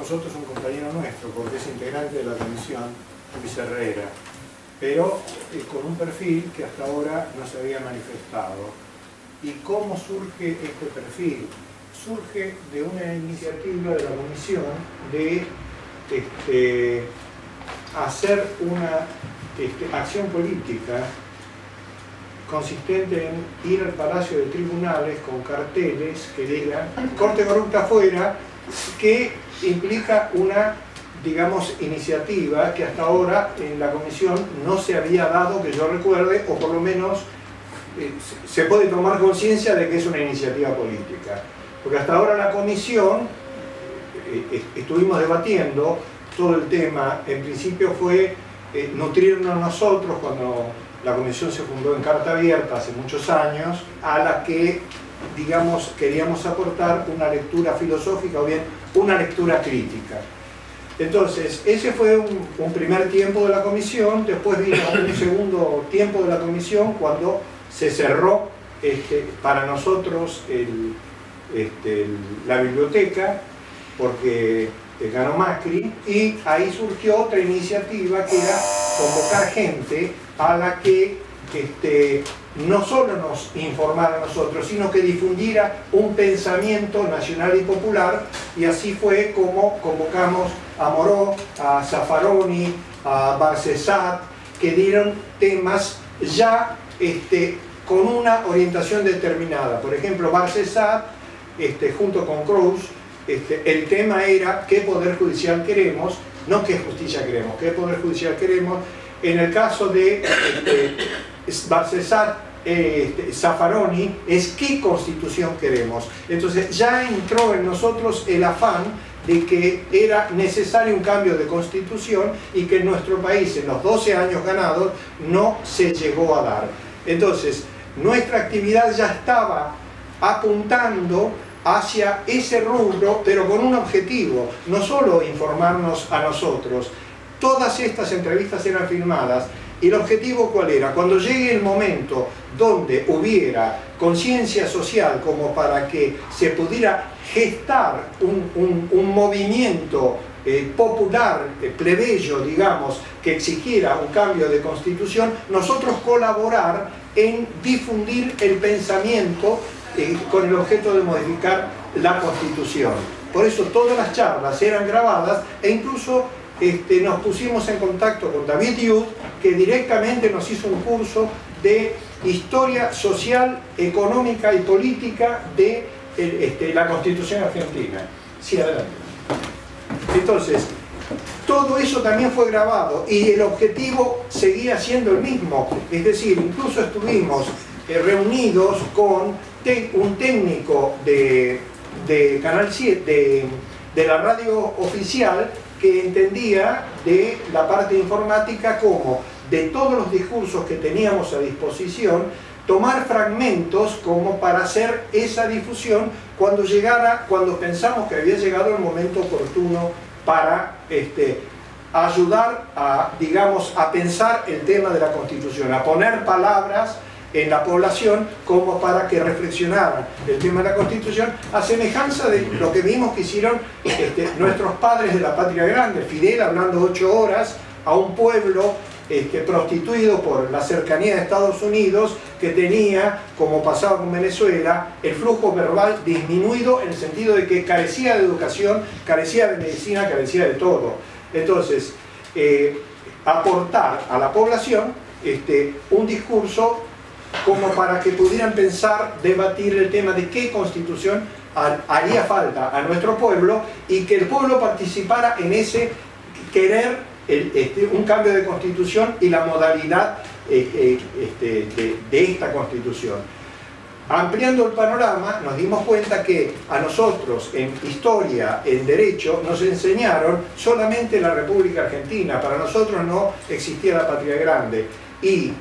nosotros un compañero nuestro, porque es integrante de la comisión, Luis Herrera, pero con un perfil que hasta ahora no se había manifestado. ¿Y cómo surge este perfil? Surge de una iniciativa de la comisión de hacer una acción política consistente en ir al Palacio de Tribunales con carteles que digan "Corte corrupta fuera", que implica una, digamos, iniciativa que hasta ahora en la comisión no se había dado, que yo recuerde, o por lo menos se puede tomar conciencia de que es una iniciativa política. Porque hasta ahora la comisión, estuvimos debatiendo todo el tema, en principio fue nutrirnos nosotros cuando la comisión se fundó en Carta Abierta hace muchos años, a la que, digamos, queríamos aportar una lectura filosófica o bien una lectura crítica. Entonces, ese fue un primer tiempo de la comisión. Después vino un segundo tiempo de la comisión cuando se cerró para nosotros la biblioteca, porque ganó Macri, y ahí surgió otra iniciativa que era convocar gente a la que no solo nos informara a nosotros, sino que difundiera un pensamiento nacional y popular, y así fue como convocamos a Moró, a Zaffaroni, a Barcesat, que dieron temas ya con una orientación determinada. Por ejemplo, Barcesat, junto con Cruz, el tema era ¿qué poder judicial queremos? No qué justicia queremos, ¿qué poder judicial queremos? En el caso de Barcesat, Zaffaroni, es ¿qué constitución queremos? Entonces ya entró en nosotros el afán de que era necesario un cambio de constitución y que en nuestro país, en los 12 años ganados, no se llegó a dar. Entonces, nuestra actividad ya estaba apuntando hacia ese rubro, pero con un objetivo, no solo informarnos a nosotros. Todas estas entrevistas eran filmadas, y el objetivo ¿cuál era? Cuando llegue el momento donde hubiera conciencia social como para que se pudiera gestar un movimiento popular, plebeyo, digamos, que exigiera un cambio de constitución, nosotros colaborar en difundir el pensamiento con el objeto de modificar la Constitución. Por eso todas las charlas eran grabadas, e incluso nos pusimos en contacto con David Youth, que directamente nos hizo un curso de historia social, económica y política de la Constitución argentina. Sí, adelante. Entonces, todo eso también fue grabado y el objetivo seguía siendo el mismo. Es decir, incluso estuvimos reunidos con un técnico de Canal 7, de la radio oficial, que entendía de la parte informática como de todos los discursos que teníamos a disposición, tomar fragmentos como para hacer esa difusión cuando pensamos que había llegado el momento oportuno para ayudar a, digamos, a pensar el tema de la Constitución, a poner palabras en la población como para que reflexionaran el tema de la Constitución, a semejanza de lo que vimos que hicieron nuestros padres de la patria grande. Fidel hablando 8 horas a un pueblo prostituido por la cercanía de Estados Unidos, que tenía, como pasaba con Venezuela, el flujo verbal disminuido, en el sentido de que carecía de educación, carecía de medicina, carecía de todo. Entonces, aportar a la población un discurso como para que pudieran pensar, debatir el tema de qué constitución haría falta a nuestro pueblo, y que el pueblo participara en ese querer un cambio de constitución y la modalidad de esta constitución. Ampliando el panorama, nos dimos cuenta que a nosotros en historia, en derecho, nos enseñaron solamente la República Argentina. Para nosotros no existía la patria grande. Y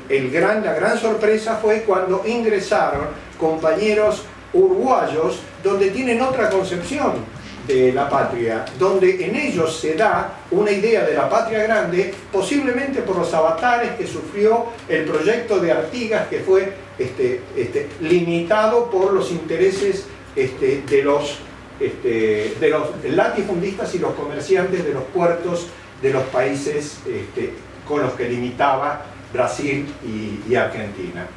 la gran sorpresa fue cuando ingresaron compañeros uruguayos, donde tienen otra concepción de la patria, donde en ellos se da una idea de la patria grande, posiblemente por los avatares que sufrió el proyecto de Artigas, que fue limitado por los intereses de los de los latifundistas y los comerciantes de los puertos de los países con los que limitaba Brasil y Argentina.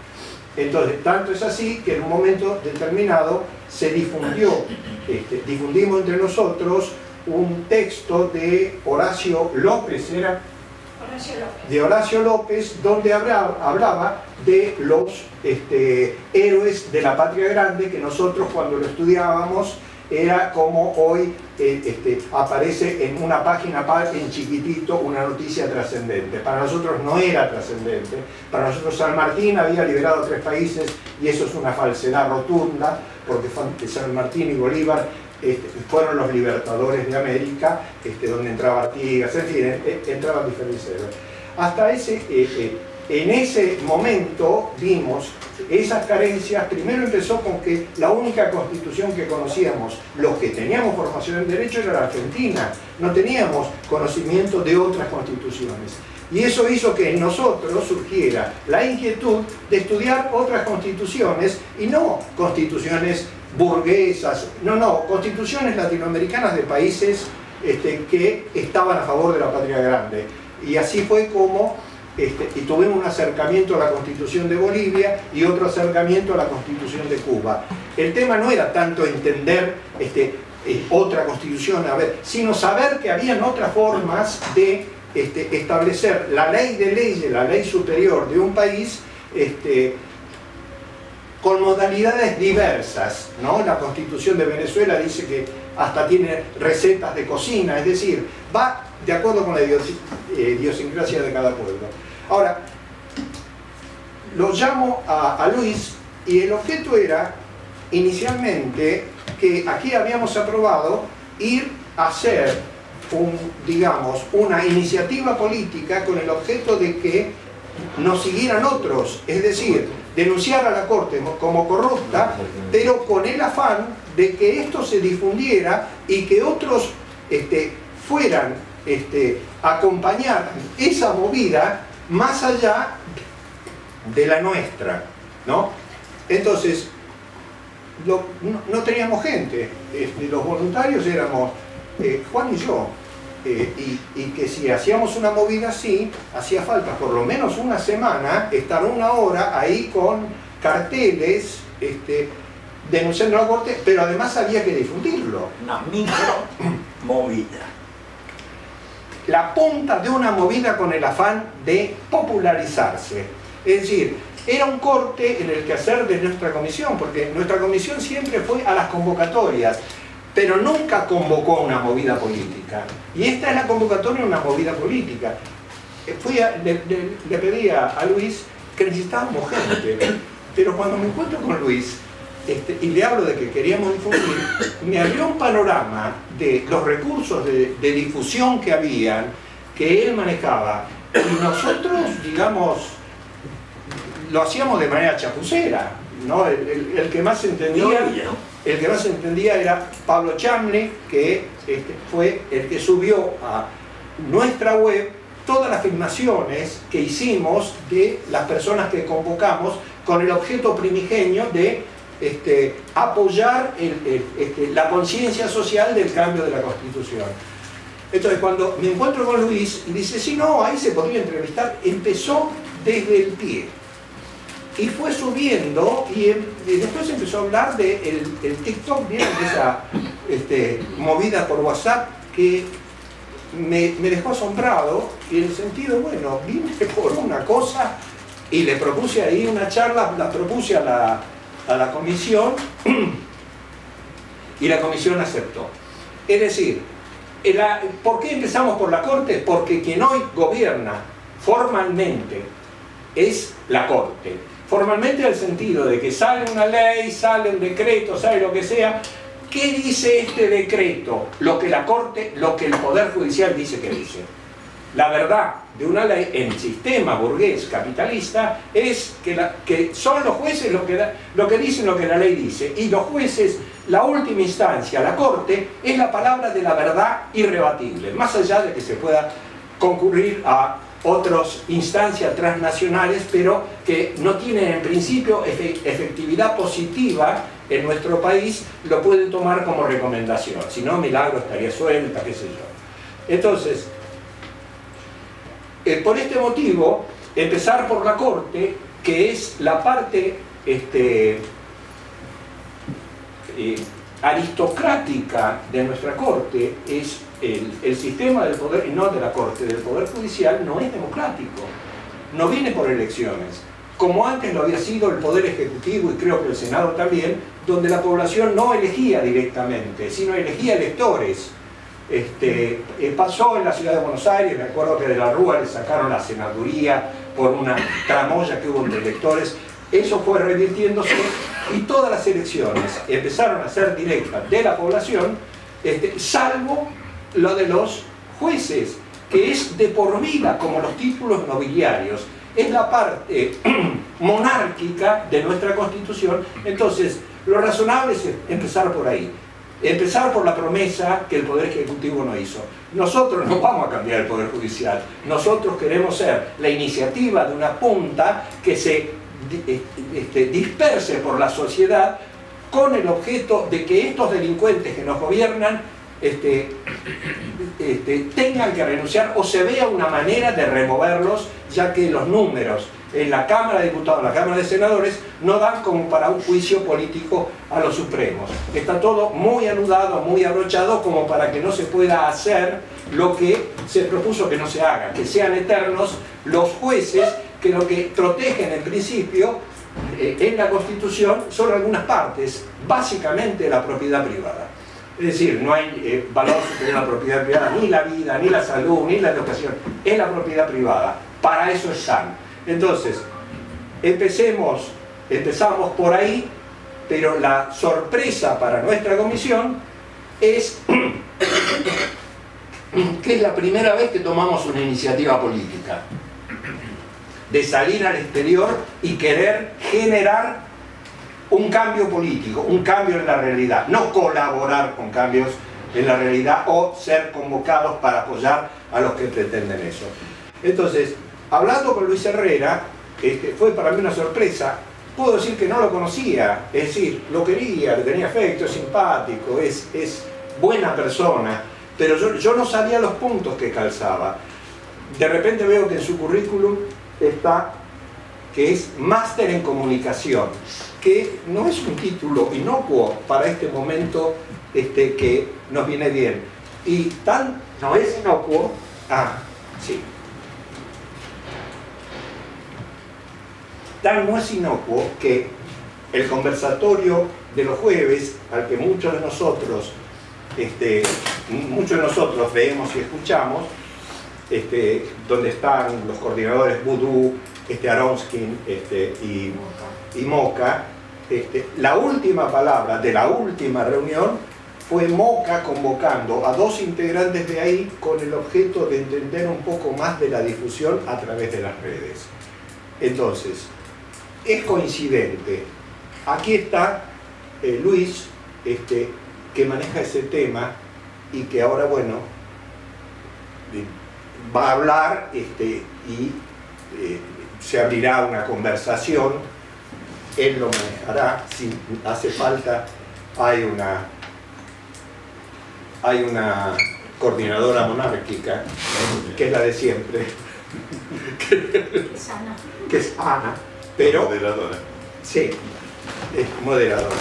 Entonces, tanto es así que en un momento determinado se difundimos entre nosotros un texto de Horacio López, de Horacio López, donde hablaba de los héroes de la patria grande, que nosotros cuando lo estudiábamos era como hoy aparece en una página en chiquitito una noticia trascendente. Para nosotros no era trascendente. Para nosotros San Martín había liberado 3 países y eso es una falsedad rotunda, porque San Martín y Bolívar fueron los libertadores de América, donde entraba Artigas, en fin, entraban diferentes héroes. Hasta en ese momento vimos esas carencias. Primero empezó con que la única constitución que conocíamos, los que teníamos formación en derecho, era la argentina. No teníamos conocimiento de otras constituciones. Y eso hizo que en nosotros surgiera la inquietud de estudiar otras constituciones, y no constituciones burguesas, no, constituciones latinoamericanas de países que estaban a favor de la patria grande. Y así fue como y tuvimos un acercamiento a la Constitución de Bolivia y otro acercamiento a la Constitución de Cuba. El tema no era tanto entender otra constitución, sino saber que habían otras formas de establecer la ley de leyes, la ley superior de un país, con modalidades diversas, ¿no? La Constitución de Venezuela dice que hasta tiene recetas de cocina, es decir, va de acuerdo con la idiosincrasia de cada pueblo. Ahora, lo llamo a Luis, y el objeto era, inicialmente, que aquí habíamos aprobado ir a hacer una iniciativa política con el objeto de que nos siguieran otros, es decir, denunciar a la Corte como corrupta, pero con el afán de que esto se difundiera y que otros fueran a acompañar esa movida más allá de la nuestra, ¿no? Entonces, no teníamos gente, los voluntarios éramos Juan y yo, y que si hacíamos una movida así, hacía falta por lo menos una semana estar 1 hora ahí con carteles denunciando a la Corte, pero además había que difundirlo. Una micro movida. La punta de una movida con el afán de popularizarse. Es decir, era un corte en el quehacer de nuestra comisión, porque nuestra comisión siempre fue a las convocatorias, pero nunca convocó una movida política. Y esta es la convocatoria de una movida política. Le pedí a Luis que necesitábamos gente, pero cuando me encuentro con Luis, y le hablo de que queríamos difundir, me abrió un panorama de los recursos de difusión que habían, que él manejaba, y nosotros, digamos, lo hacíamos de manera chapucera, ¿no? El que más entendía era Pablo Chamley, que fue el que subió a nuestra web todas las filmaciones que hicimos de las personas que convocamos con el objeto primigenio de apoyar la conciencia social del cambio de la Constitución. Entonces, cuando me encuentro con Luis, dice, sí, no, ahí se podría entrevistar. Empezó desde el pie y fue subiendo, y después empezó a hablar del TikTok, ¿vieron? Esa movida por WhatsApp que me dejó asombrado, y en el sentido, bueno, vine por una cosa y le propuse ahí una charla, la propuse a la comisión y la comisión aceptó. Es decir, ¿por qué empezamos por la Corte? Porque quien hoy gobierna formalmente es la Corte. Formalmente en el sentido de que sale una ley, sale un decreto, sale lo que sea. ¿Qué dice este decreto? Lo que la Corte, lo que el Poder Judicial dice que dice. La verdad de una ley en el sistema burgués capitalista es que son los jueces lo que dicen lo que la ley dice, y los jueces, la última instancia, la Corte, es la palabra de la verdad irrebatible, más allá de que se pueda concurrir a otras instancias transnacionales, pero que no tienen en principio efectividad positiva en nuestro país lo pueden tomar como recomendación. Si no, Milagro estaría suelta, qué sé yo. Entonces, por este motivo, empezar por la Corte, que es la parte aristocrática de nuestra Corte, es el sistema del poder, y no de la Corte, del Poder Judicial, no es democrático, no viene por elecciones, como antes lo había sido el Poder Ejecutivo y creo que el Senado también, donde la población no elegía directamente, sino elegía electores. Pasó en la ciudad de Buenos Aires, me acuerdo que de la Rúa le sacaron la senaduría por una tramoya que hubo entre electores. Eso fue revirtiéndose y todas las elecciones empezaron a ser directas de la población, salvo lo de los jueces, que es de por vida, como los títulos nobiliarios. Es la parte monárquica de nuestra Constitución. Entonces, lo razonable es empezar por ahí. Empezar por la promesa que el Poder Ejecutivo no hizo. Nosotros no vamos a cambiar el Poder Judicial. Nosotros queremos ser la iniciativa de una punta que se disperse por la sociedad con el objeto de que estos delincuentes que nos gobiernan tengan que renunciar o se vea una manera de removerlos, ya que los números en la Cámara de Diputados, en la Cámara de Senadores, no dan como para un juicio político a los supremos. Está todo muy anudado, muy abrochado, como para que no se pueda hacer lo que se propuso que no se haga, que sean eternos los jueces, que lo que protegen en principio en la Constitución son algunas partes, básicamente la propiedad privada. Es decir, no hay valor superior a la propiedad privada, ni la vida, ni la salud, ni la educación, es la propiedad privada. Para eso están. Entonces, empezamos por ahí, pero la sorpresa para nuestra comisión es que es la primera vez que tomamos una iniciativa política de salir al exterior y querer generar un cambio político, un cambio en la realidad, no colaborar con cambios en la realidad o ser convocados para apoyar a los que pretenden eso. Entonces, hablando con Luis Herrera, fue para mí una sorpresa. Puedo decir que no lo conocía, es decir, lo quería, le tenía afecto, es simpático, es buena persona, pero yo no sabía los puntos que calzaba. De repente veo que en su currículum está que es máster en comunicación, que no es un título inocuo para este momento que nos viene bien. Y no es inocuo, sí. Tan no es inocuo que el conversatorio de los jueves, al que muchos de nosotros veemos y escuchamos, donde están los coordinadores Vudú, Aronskin y Moca, la última palabra de la última reunión fue Moca convocando a 2 integrantes de ahí con el objeto de entender un poco más de la difusión a través de las redes. Entonces, es coincidente. Aquí está Luis, que maneja ese tema y que ahora, bueno, va a hablar y se abrirá una conversación. Él lo manejará, si hace falta. Hay una coordinadora monárquica, que es la de siempre, que es Ana, pero moderadora. Sí, es moderadora,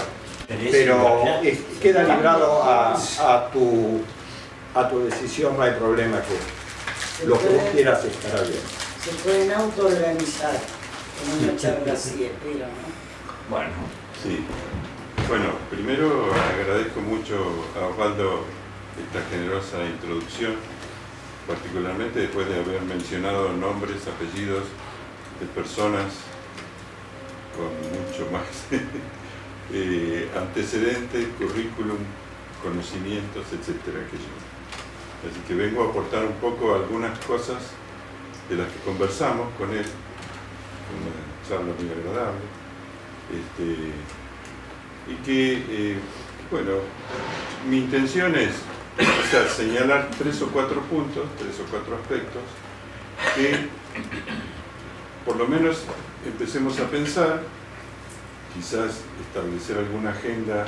pero queda librado a tu decisión, no hay problema, que lo que vos quieras estará bien. Se pueden auto-organizar en una charla así, espero, ¿no? Bueno. Sí. Bueno, primero agradezco mucho a Osvaldo esta generosa introducción, particularmente después de haber mencionado nombres, apellidos de personas con mucho más antecedentes, currículum, conocimientos, etcétera, que yo. Así que vengo a aportar un poco algunas cosas de las que conversamos con él, una charla muy agradable, y que, bueno, mi intención es señalar 3 o 4 puntos, 3 o 4 aspectos, que por lo menos empecemos a pensar quizás establecer alguna agenda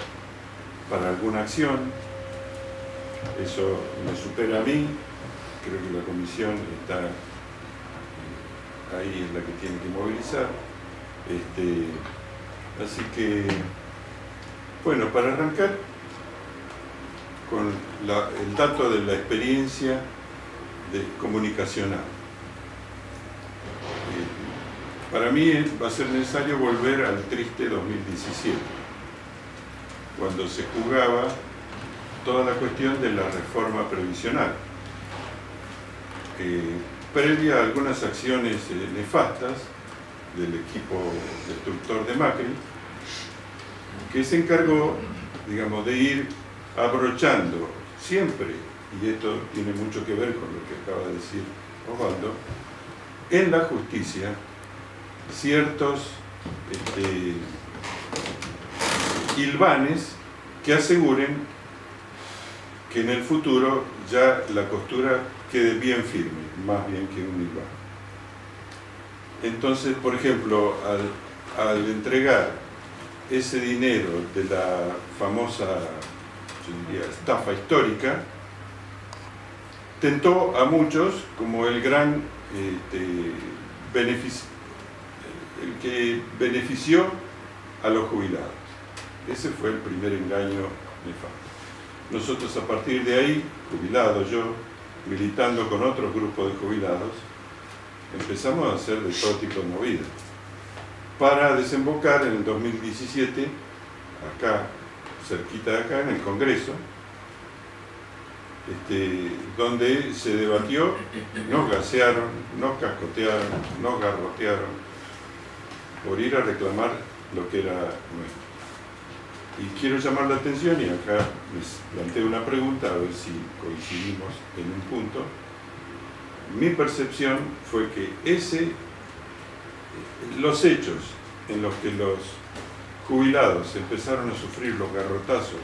para alguna acción. Eso me supera a mí, creo que la comisión está ahí, es la que tiene que movilizar. Así que, bueno, para arrancar con el dato de la experiencia comunicacional. Para mí va a ser necesario volver al triste 2017, cuando se jugaba toda la cuestión de la reforma previsional, previa a algunas acciones nefastas del equipo destructor de Macri, que se encargó, digamos, de ir abrochando siempre, y esto tiene mucho que ver con lo que acaba de decir Osvaldo, en la justicia ciertos hilvanes que aseguren que en el futuro ya la costura quede bien firme, más bien que un hilván. Entonces, por ejemplo, al entregar ese dinero de la famosa, yo diría, estafa histórica, tentó a muchos como el gran beneficio, el que benefició a los jubilados. Ese fue el primer engaño nefasto. Nosotros, a partir de ahí, jubilados, yo militando con otros grupos de jubilados, empezamos a hacer de todo tipo de movidas para desembocar en el 2017, acá, cerquita de acá, en el Congreso, donde se debatió, nos gasearon, nos cascotearon, nos garrotearon por ir a reclamar lo que era nuestro. Y quiero llamar la atención, y acá les planteo una pregunta, a ver si coincidimos en un punto. Mi percepción fue que los hechos en los que los jubilados empezaron a sufrir los garrotazos,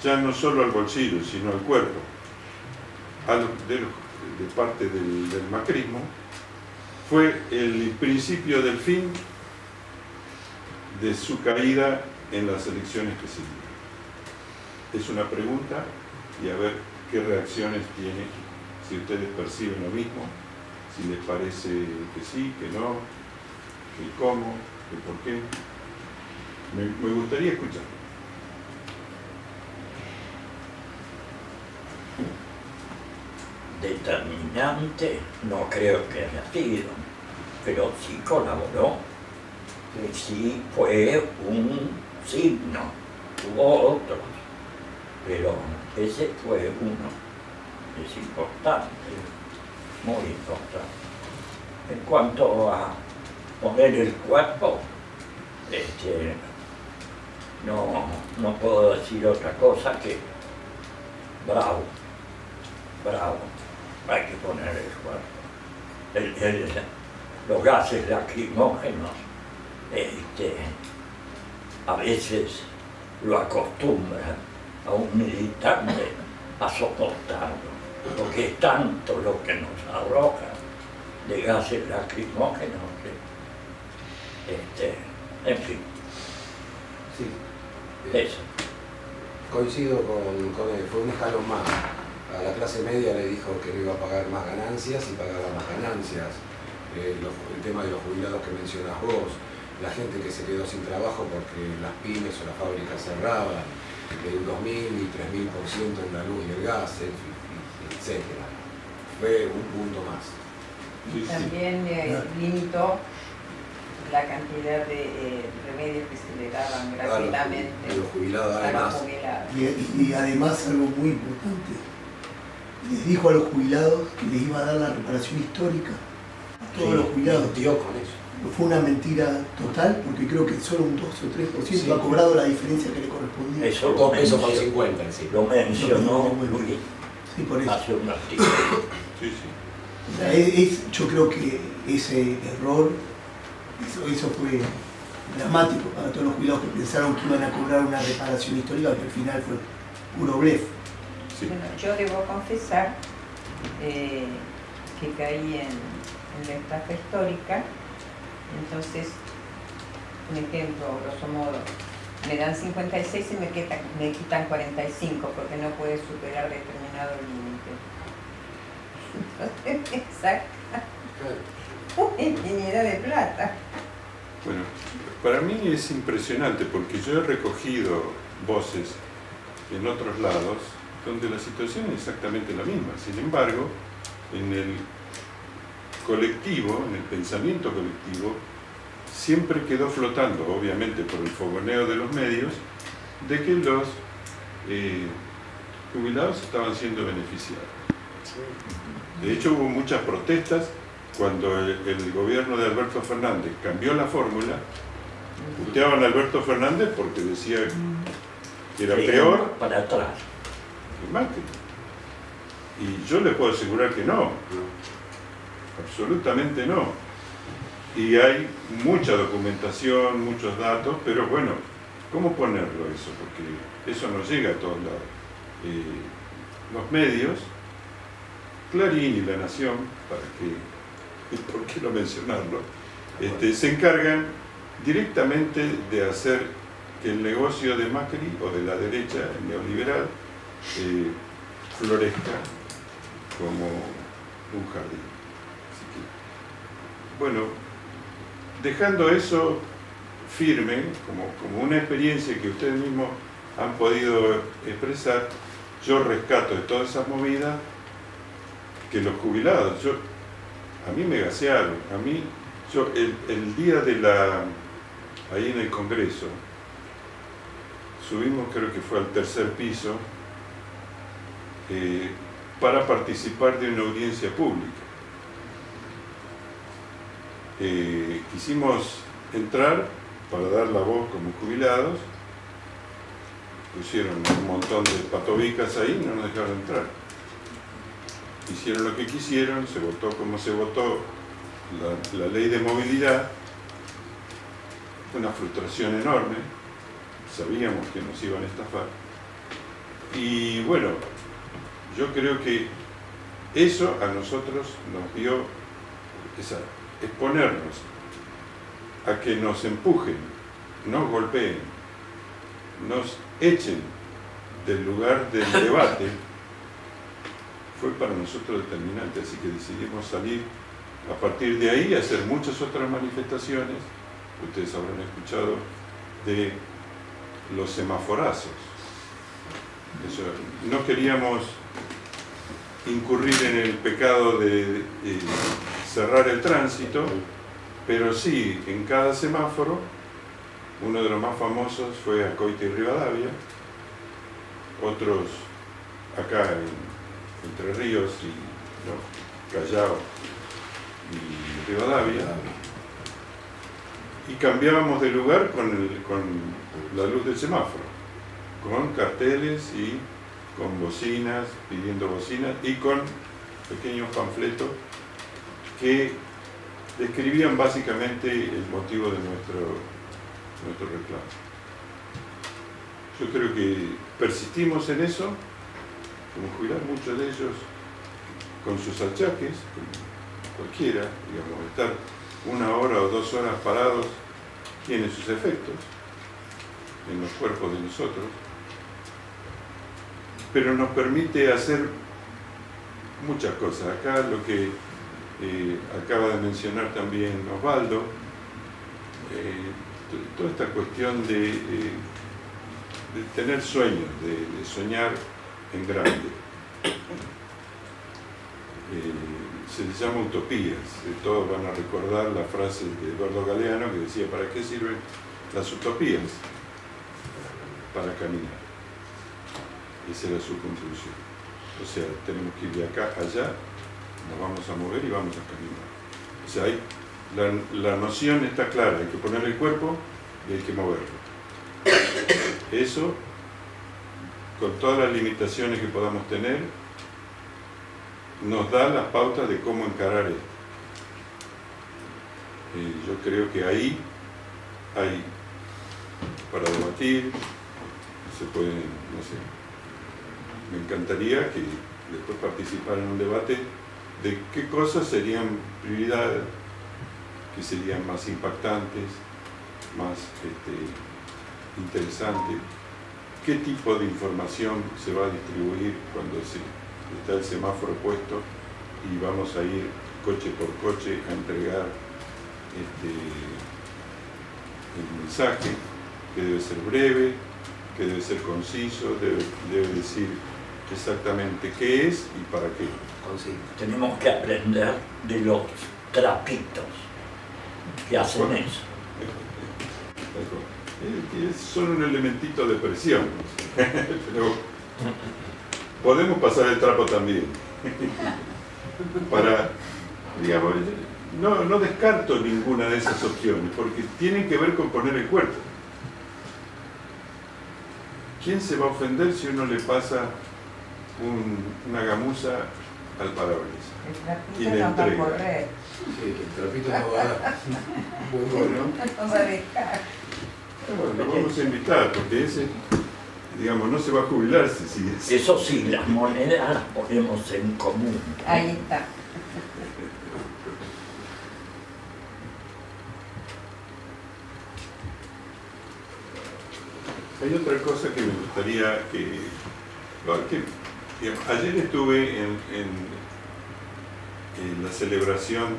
ya no solo al bolsillo, sino al cuerpo, de parte del macrismo, fue el principio del fin de su caída en las elecciones que siguieron. Es una pregunta, y a ver qué reacciones tiene, si ustedes perciben lo mismo, si les parece que sí, que no, que cómo, que por qué. Me gustaría escuchar. Determinante no creo que haya sido, pero sí colaboró, sí fue un signo, hubo otros, pero ese fue uno, es importante, muy importante. En cuanto a poner el cuerpo, no puedo decir otra cosa que bravo, bravo, hay que poner el cuerpo. Los gases lacrimógenos, a veces lo acostumbran a un militante a soportarlo, porque es tanto lo que nos arroja de gases lacrimógenos que, en fin. Sí. Eso. Coincido con él, fue un escalón más. A la clase media le dijo que no iba a pagar más ganancias y pagaba más ganancias. El tema de los jubilados que mencionas vos, la gente que se quedó sin trabajo porque las pymes o las fábricas cerraban, de un 2000 y 3000% en la luz y el gas, etc. Fue un punto más. También limitó la cantidad de remedios que se le daban gratuitamente a los jubilados. Y además algo muy importante, les dijo a los jubilados que les iba a dar la reparación histórica a todos los jubilados. Dio con eso. Fue una mentira total, porque creo que solo un 2 o 3% ha cobrado la diferencia que le correspondía. Eso 2 pesos con 50, sí. Lo mencionó Luis Sí, por eso. hace un artículo. Sí, sí. O sea, yo creo que ese error, eso fue dramático para todos los jubilados que pensaron que iban a cobrar una reparación histórica, que al final fue puro blef. Sí. Bueno, yo debo confesar que caí en la estafa histórica, entonces un ejemplo, grosso modo, me dan 56 y me quitan 45 porque no puede superar determinado límite. Entonces me saca una infinidad de plata. Bueno, para mí es impresionante porque yo he recogido voces en otros lados donde la situación es exactamente la misma. Sin embargo, en el colectivo, en el pensamiento colectivo, siempre quedó flotando, obviamente por el fogoneo de los medios, de que los jubilados estaban siendo beneficiados. De hecho, hubo muchas protestas cuando el gobierno de Alberto Fernández cambió la fórmula. Puteaban a Alberto Fernández porque decía que era peor para atrás que Macri. Y yo les puedo asegurar que no, absolutamente no. Y hay mucha documentación, muchos datos, pero bueno, ¿cómo ponerlo eso? Porque eso no llega a todos lados. Los medios, Clarín y La Nación, ¿por qué no mencionarlo? Se encargan directamente de hacer que el negocio de Macri o de la derecha neoliberal florezca como un jardín. Así que, bueno, dejando eso firme, como una experiencia que ustedes mismos han podido expresar, yo rescato de toda esa movida que los jubilados, a mí me gasearon, el día ahí en el Congreso, subimos, creo que fue al tercer piso, para participar de una audiencia pública. Quisimos entrar para dar la voz como jubilados, pusieron un montón de patobicas ahí y no nos dejaron entrar. Hicieron lo que quisieron, se votó como se votó la ley de movilidad, fue una frustración enorme, sabíamos que nos iban a estafar. Y bueno, yo creo que eso a nosotros nos dio exponernos a que nos empujen, nos golpeen, nos echen del lugar del debate, fue para nosotros determinante, así que decidimos salir a partir de ahí a hacer muchas otras manifestaciones. Ustedes habrán escuchado de los semaforazos. Eso, no queríamos incurrir en el pecado de cerrar el tránsito, pero sí, en cada semáforo, uno de los más famosos fue Acoite y Rivadavia, otros acá en Entre Ríos y Callao y Rivadavia, y cambiábamos de lugar con la luz del semáforo, con carteles y con bocinas, pidiendo bocinas y con pequeños panfletos que describían básicamente el motivo de nuestro reclamo. Yo creo que persistimos en eso, como jubilados, muchos de ellos con sus achaques, cualquiera, digamos, estar 1 hora o 2 horas parados tiene sus efectos en los cuerpos de nosotros, pero nos permite hacer muchas cosas. Acá lo que acaba de mencionar también Osvaldo, toda esta cuestión de tener sueños, de soñar en grande. Se les llama utopías. Todos van a recordar la frase de Eduardo Galeano que decía: ¿para qué sirven las utopías? Para caminar. Esa era su conclusión. O sea, tenemos que ir de acá a allá, nos vamos a mover y vamos a caminar. O sea, la noción está clara, hay que poner el cuerpo y hay que moverlo. Eso, con todas las limitaciones que podamos tener, nos da las pautas de cómo encarar esto. Yo creo que ahí hay para debatir, se pueden, no sé, me encantaría que después participar en un debate de qué cosas serían prioridades, que serían más impactantes, más interesante. ¿Qué tipo de información se va a distribuir cuando está el semáforo puesto y vamos a ir coche por coche a entregar el mensaje, que debe ser breve, que debe ser conciso, debe decir exactamente qué es y para qué? Consigo. Tenemos que aprender de los trapitos que hacen eso. Es solo un elementito de presión, pero podemos pasar el trapo también. Para, digamos, no descarto ninguna de esas opciones, porque tienen que ver con poner el cuerpo. ¿Quién se va a ofender si uno le pasa una gamuza al parabrisas? El Y le trapito no va a entrega. correr, Sí, el trapito no va a dar. Bueno, no va a dejar. bueno, lo vamos a invitar, porque ese, digamos, no se va a jubilar si sigue así. Eso sí, las monedas las ponemos en común. Ahí está. Hay otra cosa que me gustaría digamos, ayer estuve en la celebración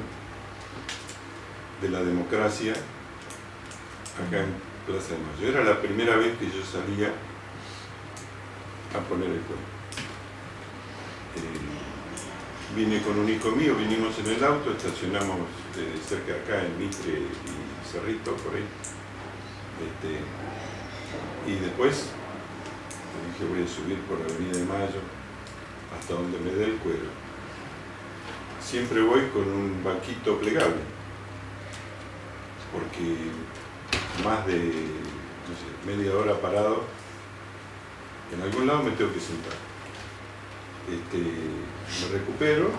de la democracia acá en Plaza de Mayo. Era la primera vez que yo salía a poner el cuerpo. Vine con un hijo mío, vinimos en el auto, estacionamos cerca de acá en Mitre y Cerrito, por ahí. Y después dije, voy a subir por la Avenida de Mayo hasta donde me dé el cuero. Siempre voy con un banquito plegable, porque más de, no sé, media hora parado, en algún lado me tengo que sentar. Me recupero,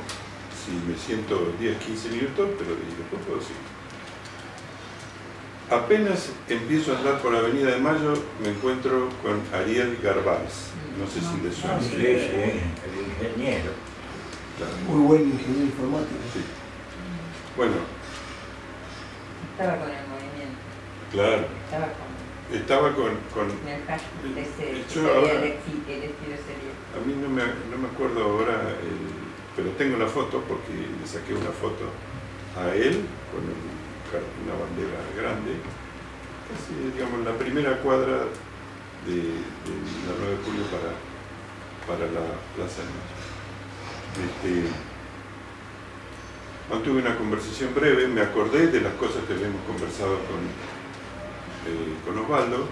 si me siento 10-15 minutos, pero después puedo seguir. Apenas empiezo a andar por la Avenida de Mayo, me encuentro con Ariel Garbaz. No sé si le suena. Sí, el ingeniero. Claro. Muy buen ingeniero informático. Sí. Bueno, Estaba con el movimiento. claro. Estaba con el hashtag de ese, yo que ahora- el estilo sería. a mí no me acuerdo ahora, pero tengo la foto porque le saqué una foto a él con una bandera grande, casi, digamos, la primera cuadra de la 9 de julio para la Plaza de Mayo. Mantuve una conversación breve, me acordé de las cosas que habíamos conversado con Osvaldo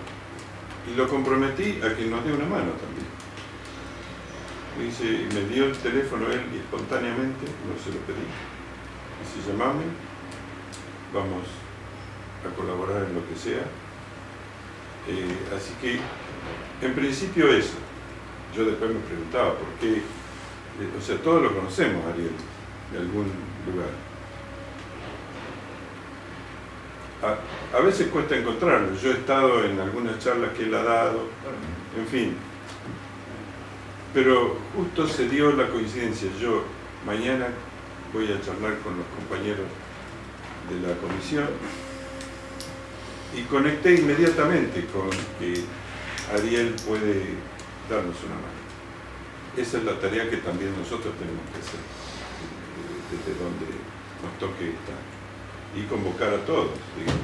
y lo comprometí a que nos dé una mano también. Me dio el teléfono él espontáneamente, no se lo pedí. Dice, llamame, vamos a colaborar en lo que sea. Así que, en principio eso. Yo después me preguntaba por qué, o sea, todos lo conocemos, Ariel, de algún lugar. A veces cuesta encontrarlo. Yo he estado en algunas charlas que él ha dado, en fin. Pero justo se dio la coincidencia. Yo mañana voy a charlar con los compañeros de la comisión y conecté inmediatamente con que Ariel puede darnos una mano. Esa es la tarea que también nosotros tenemos que hacer, desde donde nos toque estar, y convocar a todos, digamos.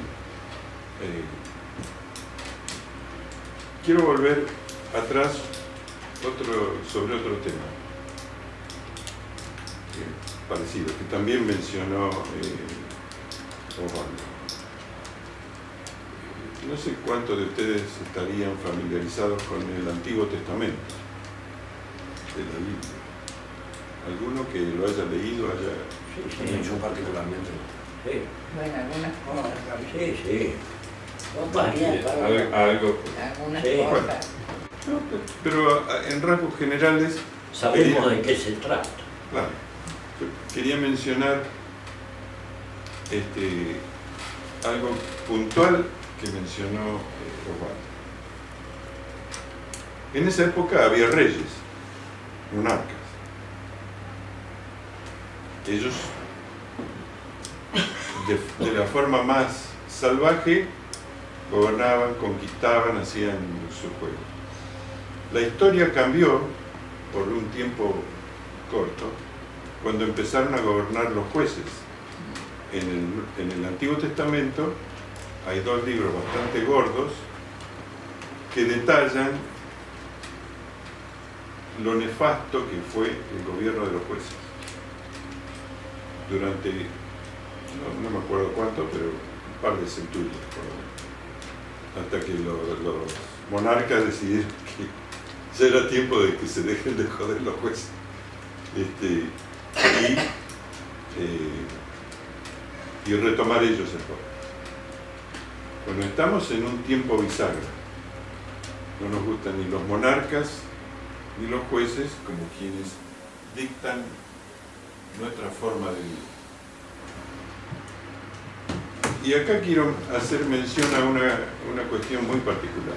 Quiero volver atrás sobre otro tema parecido, que también mencionó Osvaldo. No sé cuántos de ustedes estarían familiarizados con el Antiguo Testamento de la Biblia. ¿Alguno que lo haya leído, Yo particularmente. Sí, Bueno, algunas cosas. sí. algo? Algunas Sí. cosas. No, pero en rasgos generales, Sabemos de qué se trata. claro, yo quería mencionar algo puntual que mencionó Osvaldo. En esa época había reyes, monarcas. Ellos, de la forma más salvaje, gobernaban, conquistaban, hacían su juego. La historia cambió por un tiempo corto cuando empezaron a gobernar los jueces. En el Antiguo Testamento hay dos libros bastante gordos que detallan lo nefasto que fue el gobierno de los jueces durante, no me acuerdo cuánto, pero un par de centurias por lo menos, hasta que los monarcas decidieron que ya era tiempo de que se dejen de joder los jueces y retomar ellos el poder. Bueno, estamos en un tiempo bisagra. No nos gustan ni los monarcas ni los jueces como quienes dictan nuestra forma de vida. Y acá quiero hacer mención a una cuestión muy particular.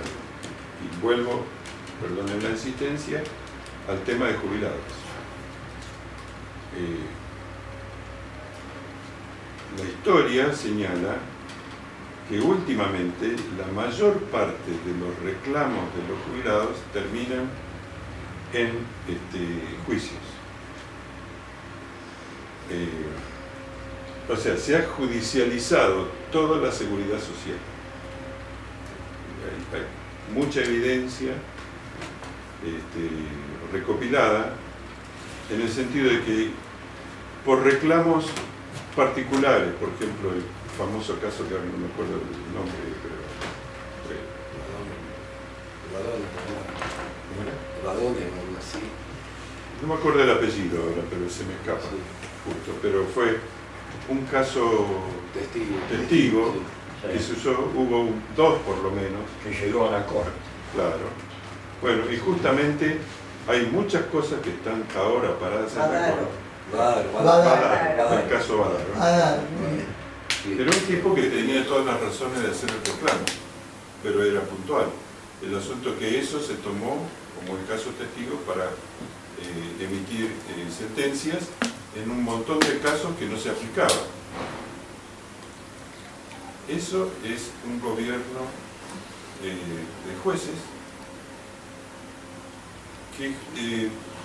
Y vuelvo, perdonen la insistencia, al tema de jubilados. La historia señala que últimamente la mayor parte de los reclamos de los jubilados terminan en juicios. O sea, se ha judicializado toda la seguridad social. Hay mucha evidencia recopilada en el sentido de que por reclamos particulares, por ejemplo, el famoso caso que ahora no me acuerdo el nombre, pero algo así. No me acuerdo el apellido ahora, pero se me escapa justo, pero fue un caso testigo Sí. que se usó, hubo dos por lo menos. Que llegó a la corte. Claro. Bueno, y justamente hay muchas cosas que están ahora paradas en la corte. Badaro. El caso Badaro. Sí. Era un tipo que tenía todas las razones de hacer el reclamo, pero era puntual. El asunto es que eso se tomó como el caso testigo para emitir sentencias en un montón de casos que no se aplicaban. Eso es un gobierno de jueces que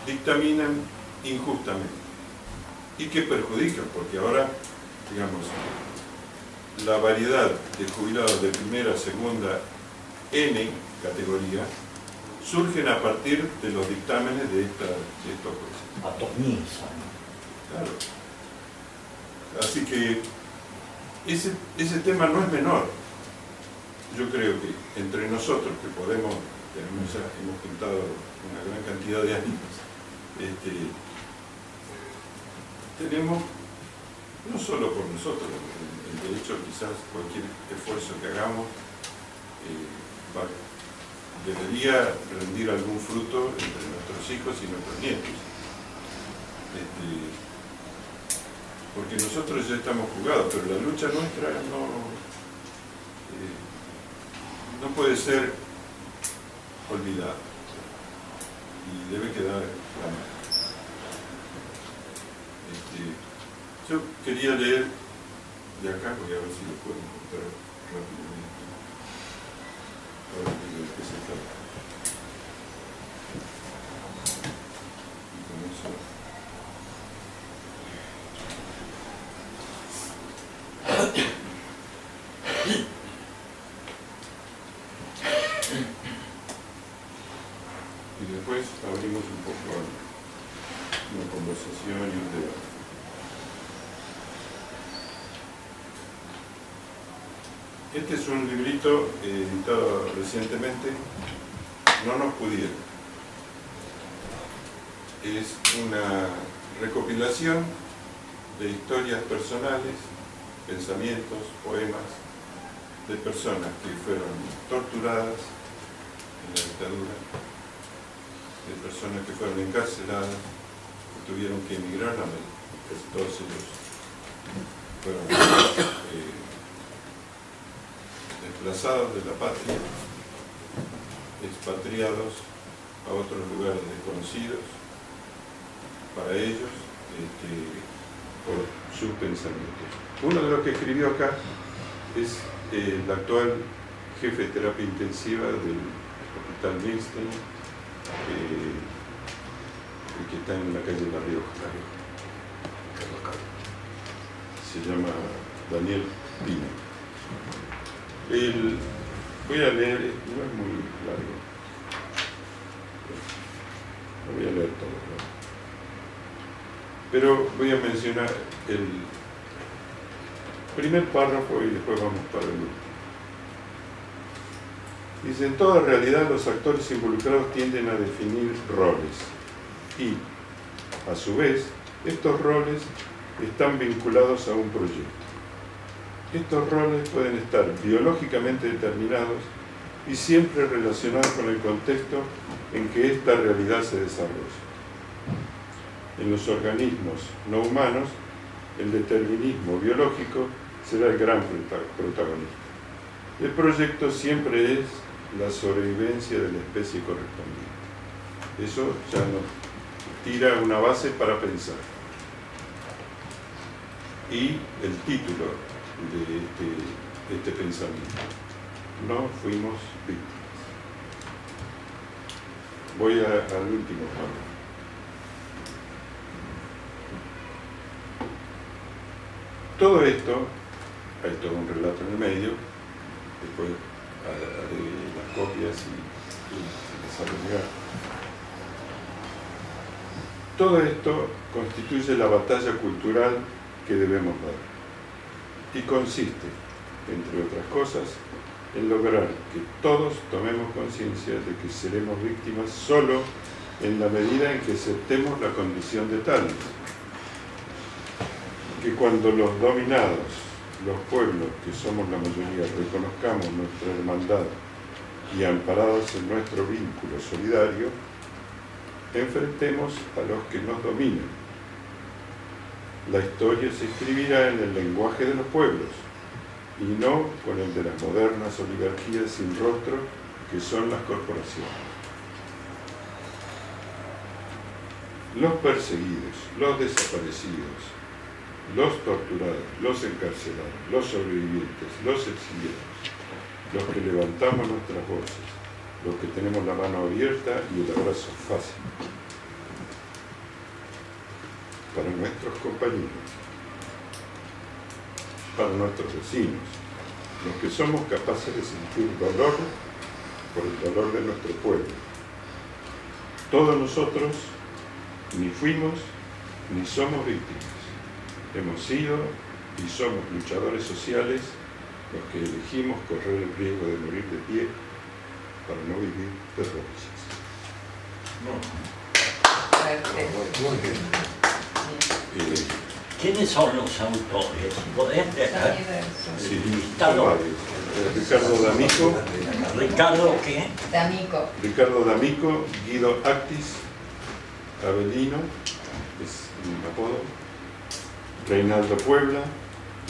dictaminan injustamente y que perjudican, porque ahora, digamos, la variedad de jubilados de primera, segunda, N categoría, surgen a partir de los dictámenes de estos jueces. Atomizan. Claro. Así que ese tema no es menor. Yo creo que entre nosotros, que podemos, hemos juntado una gran cantidad de años, tenemos, no solo por nosotros, de hecho quizás cualquier esfuerzo que hagamos debería rendir algún fruto entre nuestros hijos y nuestros nietos. Porque nosotros ya estamos jugados, pero la lucha nuestra no puede ser olvidada y debe quedar clara. Yo quería leer de acá, voy a ver si lo puedo encontrar rápidamente. Ahora digo de qué se trata. Y con eso... Y después abrimos un poco a una conversación y un debate. Este es un librito editado recientemente, No nos pudieron. Es una recopilación de historias personales, pensamientos, poemas de personas que fueron torturadas en la dictadura, de personas que fueron encarceladas, que tuvieron que emigrar a América. Casi todos ellos fueron desplazados de la patria, expatriados a otros lugares desconocidos para ellos por sus pensamientos. Uno de los que escribió acá es el actual jefe de terapia intensiva del Hospital Milstein, que está en la calle La Rioja. Se llama Daniel Pina. Voy a leer, no es muy largo, no voy a leer todo, ¿no? Pero voy a mencionar el primer párrafo y después vamos para el último. Dice: en toda realidad los actores involucrados tienden a definir roles y, a su vez, estos roles están vinculados a un proyecto. Estos roles pueden estar biológicamente determinados y siempre relacionados con el contexto en que esta realidad se desarrolla. En los organismos no humanos, el determinismo biológico será el gran protagonista. El proyecto siempre es la sobrevivencia de la especie correspondiente. Eso ya nos tira una base para pensar. Y el título de este pensamiento: no fuimos víctimas. Voy al último párrafo. Todo esto, hay todo un relato en el medio, después haré las copias y desarrollar. Todo esto constituye la batalla cultural que debemos dar y consiste, entre otras cosas, en lograr que todos tomemos conciencia de que seremos víctimas solo en la medida en que aceptemos la condición de tales. Que cuando los dominados, los pueblos, que somos la mayoría, reconozcamos nuestra hermandad y amparados en nuestro vínculo solidario, enfrentemos a los que nos dominan. La historia se escribirá en el lenguaje de los pueblos y no con el de las modernas oligarquías sin rostro que son las corporaciones. Los perseguidos, los desaparecidos, los torturados, los encarcelados, los sobrevivientes, los exiliados, los que levantamos nuestras voces, los que tenemos la mano abierta y el abrazo fácil. Para nuestros compañeros, para nuestros vecinos, los que somos capaces de sentir dolor por el dolor de nuestro pueblo. Todos nosotros ni fuimos ni somos víctimas. Hemos sido y somos luchadores sociales los que elegimos correr el riesgo de morir de pie para no vivir de rodillas. ¿Quiénes son los autores? ¿Podés dejar el listado? Ricardo D'Amico. ¿Ricardo qué? D'Amico. Ricardo D'Amico, Guido Actis, Avelino, es un apodo, Reinaldo Puebla,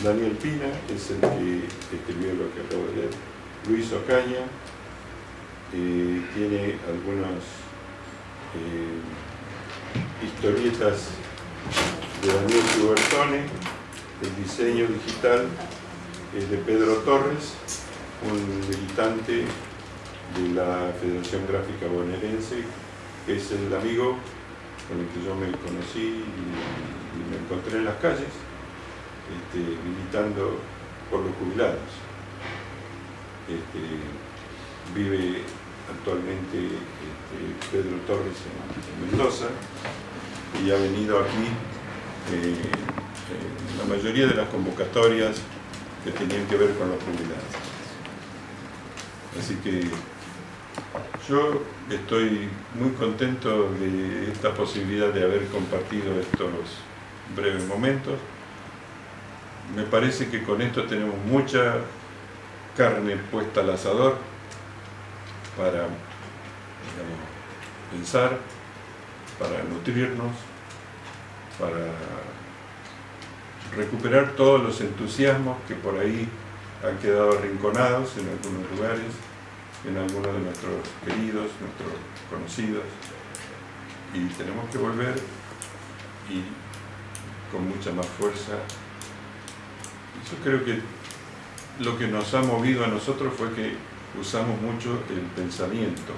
Daniel Pina, es el que escribió lo que acabo de leer, Luis Ocaña, tiene algunas historietas de Daniel Cubertone, el diseño digital es de Pedro Torres, un militante de la Federación Gráfica Bonaerense, que es el amigo con el que yo me conocí y me encontré en las calles, militando por los jubilados. Vive actualmente Pedro Torres en Mendoza y ha venido aquí la mayoría de las convocatorias que tenían que ver con los jubilados. Así que yo estoy muy contento de esta posibilidad de haber compartido estos breves momentos. Me parece que con esto tenemos mucha carne puesta al asador para, digamos, pensar, para nutrirnos, para recuperar todos los entusiasmos que por ahí han quedado arrinconados en algunos lugares, en algunos de nuestros queridos, nuestros conocidos, y tenemos que volver y con mucha más fuerza. Yo creo que lo que nos ha movido a nosotros fue que usamos mucho el pensamiento,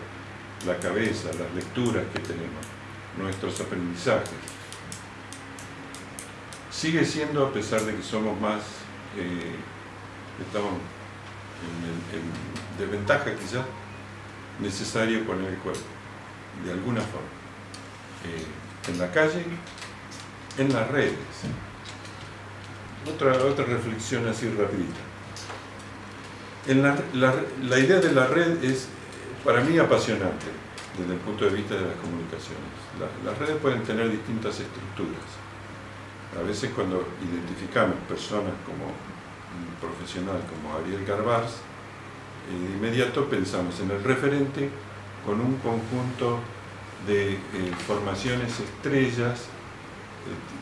la cabeza, las lecturas que tenemos, nuestros aprendizajes. Sigue siendo, a pesar de que somos más, estamos en desventaja quizás, necesario poner el cuerpo, de alguna forma. En la calle, en las redes. Otra reflexión así rapidita. La idea de la red es, para mí, apasionante desde el punto de vista de las comunicaciones. Las redes pueden tener distintas estructuras. A veces cuando identificamos personas como un profesional como Ariel Garbars, de inmediato pensamos en el referente con un conjunto de formaciones estrellas,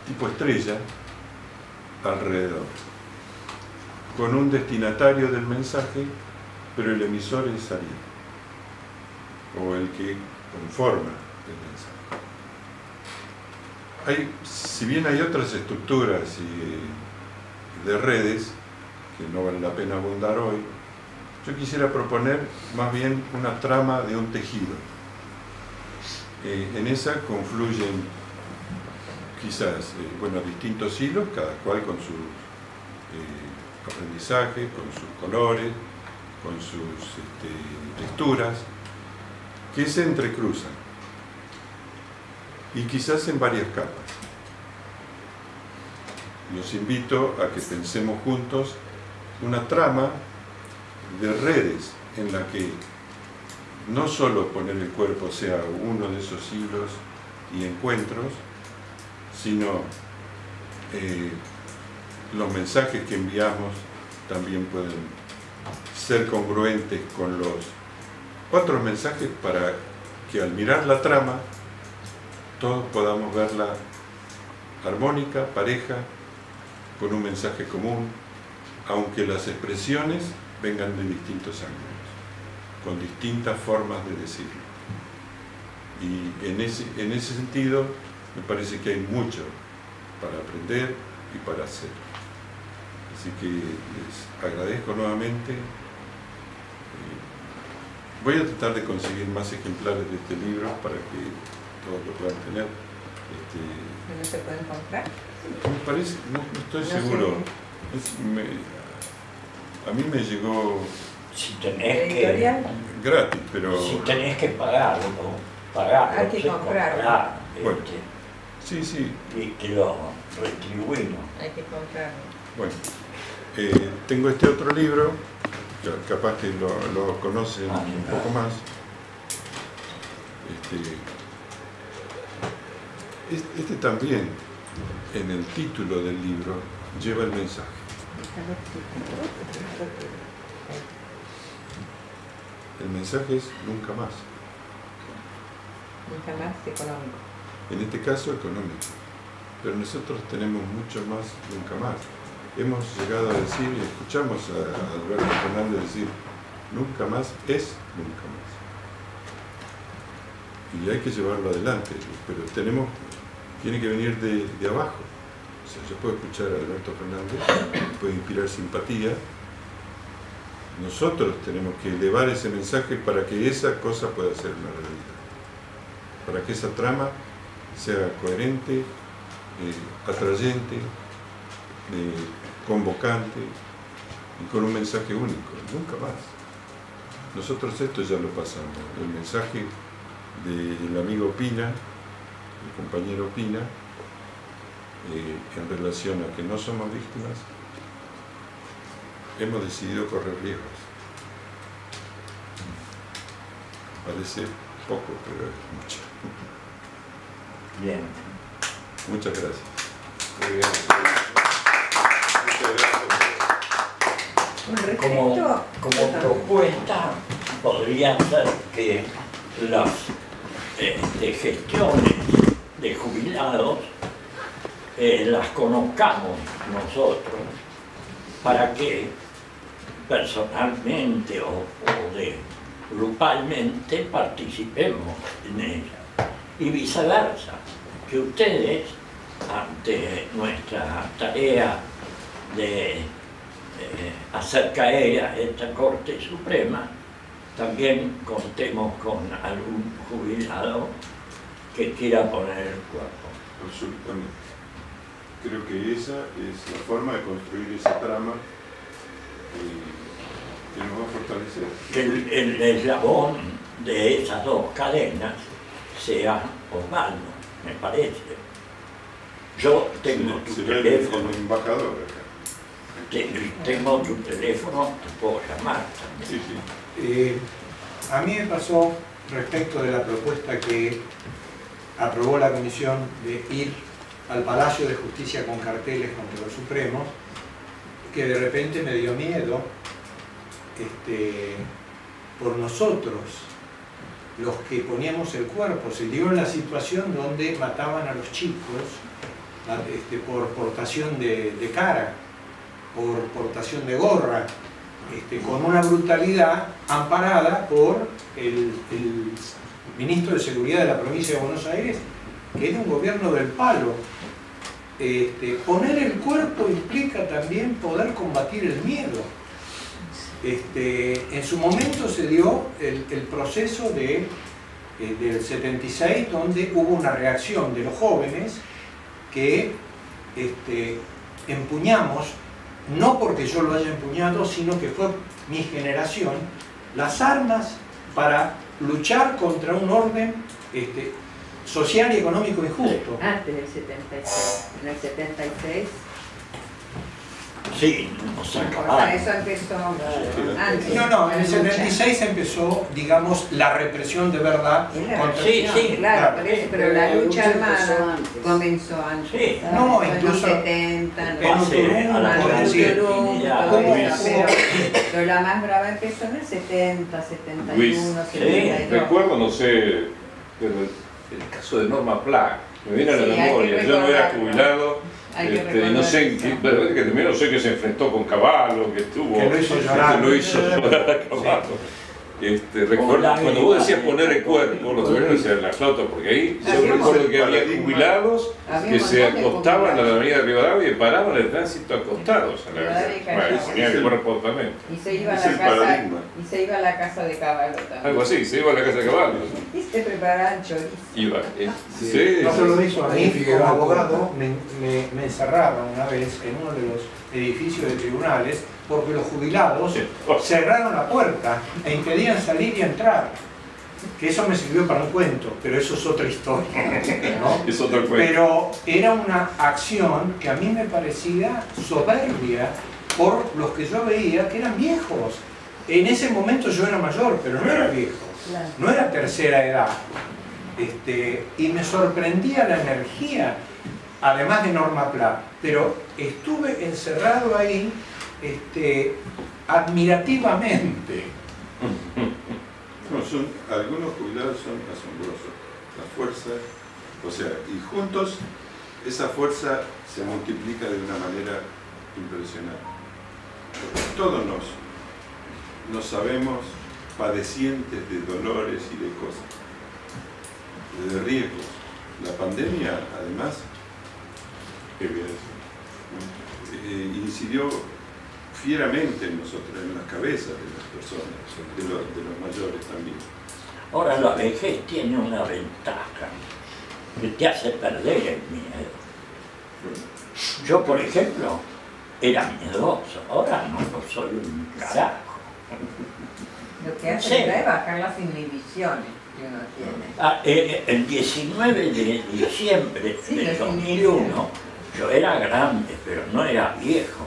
tipo estrella, alrededor, con un destinatario del mensaje, pero el emisor es Ariel, o el que conforma el mensaje. Si bien hay otras estructuras de redes, que no vale la pena abundar hoy, yo quisiera proponer más bien una trama de un tejido. En esa confluyen quizás distintos hilos, cada cual con sus aprendizajes, con sus colores, con sus texturas, que se entrecruzan, y quizás en varias capas. Los invito a que pensemos juntos una trama de redes en la que no solo poner el cuerpo sea uno de esos hilos y encuentros, sino los mensajes que enviamos también pueden ser congruentes con los otros mensajes, para que al mirar la trama todos podamos verla armónica, pareja, con un mensaje común, aunque las expresiones vengan de distintos ángulos, con distintas formas de decirlo. Y en ese sentido me parece que hay mucho para aprender y para hacer. Así que les agradezco nuevamente. Voy a tratar de conseguir más ejemplares de este libro para que todos lo puedan tener. ¿No se pueden comprar? Me parece, no estoy seguro. A mí me llegó Si tenés ¿Editorial? gratis, pero... Si tenés que pagarlo, Hay que comprarlo. Bueno, sí. Y que lo retribuimos. Hay que comprarlo. Bueno, tengo este otro libro, que capaz que lo conocen un poco más. Este también, en el título del libro, lleva el mensaje. El mensaje es nunca más. Nunca más económico. En este caso económico. Pero nosotros tenemos mucho más nunca más. Hemos llegado a decir, y escuchamos a Alberto Fernández decir, nunca más es nunca más. Y hay que llevarlo adelante, pero tiene que venir de abajo. O sea, yo puedo escuchar a Alberto Fernández, puede inspirar simpatía. Nosotros tenemos que elevar ese mensaje para que esa cosa pueda ser una realidad. Para que esa trama sea coherente, atrayente, convocante y con un mensaje único, nunca más. Nosotros esto ya lo pasamos. El mensaje del amigo Pina, el compañero Pina, en relación a que no somos víctimas, hemos decidido correr riesgos. Parece poco, pero es mucho. Bien. Muchas gracias. Muy bien. Muchas gracias. Como propuesta podría ser que las gestiones de jubilados las conozcamos nosotros, para que personalmente o grupalmente participemos en ella, y viceversa, que ustedes, ante nuestra tarea de hacer caer a esta Corte Suprema, también contemos con algún jubilado que quiera poner el cuerpo. Absolutamente. Creo que esa es la forma de construir esa trama que nos va a fortalecer. Que el eslabón de esas dos cadenas sea Osvaldo, me parece. Yo tengo tu teléfono. El embajador acá. Tengo tu teléfono, te puedo llamar también. Sí, sí. A mí me pasó respecto de la propuesta que aprobó la comisión de ir al Palacio de Justicia con carteles contra los Supremos, que de repente me dio miedo por nosotros, los que poníamos el cuerpo. Se dio en la situación donde mataban a los chicos por portación de cara, por portación de gorra, con una brutalidad amparada por el ministro de Seguridad de la provincia de Buenos Aires, que es de un gobierno del palo. Poner el cuerpo implica también poder combatir el miedo. En su momento se dio el proceso del 76, donde hubo una reacción de los jóvenes que empuñamos, no porque yo lo haya empuñado, sino que fue mi generación, las armas para luchar contra un orden social y económico injusto. Antes del 76. En el 76. Sí, nos O acabaron. sea, eso empezó antes. No, en el la lucha. 76 empezó, digamos, la represión de verdad Es la contra Sí, sí, claro, claro. pero la lucha empezó armada antes. comenzó antes. Sí. No, En los incluso 70, en Pase a la por decir, clandestinidad, todo ¿cómo- eso, cómo- pero la más brava empezó en el 70, 71, Luis, 72. recuerdo, no sé, pero el caso de Norma Pla, me viene a la Sí, hay que memoria, yo no era recordarlo. jubilado, Hay que y no recordar sé en eso. qué, pero que también no sé que se enfrentó con Caballo, que estuvo, Que lo hizo llorar. que lo hizo llorar a Caballo. Recuerdo, cuando vos decías poner el cuerpo, los gobiernos decían la flauta, porque ahí yo Había recuerdo un que había paradigma. jubilados Había que un se montón de acostaban en la jubilados. avenida Rivadavia y paraban el tránsito acostados a la Rivadavia y avenida. Bueno, Callao. ponían el cuerpo también. Y se iba a Es la el casa, paradigma. y se iba a la casa de Caballo también. Algo así, se iba a la casa de Caballo. Y se preparaban chorizo. Iba, Sí. sí, No se lo hizo a mí, Figueroa como abogado, Corta. me encerraron una vez en uno de los edificios de tribunales porque los jubilados cerraron la puerta e impedían salir y entrar. Que eso me sirvió para un cuento, pero eso es otra historia, ¿no? es otro cuento. Pero era una acción que a mí me parecía soberbia por los que yo veía que eran viejos. En ese momento yo era mayor, pero no era viejo, no era tercera edad. Y me sorprendía la energía, además de Norma Pla, pero estuve encerrado ahí admirativamente. No, algunos jubilados son asombrosos. La fuerza, o sea, y juntos esa fuerza se multiplica de una manera impresionante. Todos nos sabemos padecientes de dolores y de cosas, de riesgos. La pandemia, además, ¿qué voy a decir? Incidió fieramente en nosotros, en las cabezas de las personas, de los mayores también. Ahora la vejez tiene una ventaja que te hace perder el miedo. Yo, por ejemplo, era miedoso, ahora no lo soy un carajo. Lo que hace Sí. es bajar las inhibiciones que uno tiene. El 19 de diciembre Sí, del las 2001, yo era grande, pero no era viejo.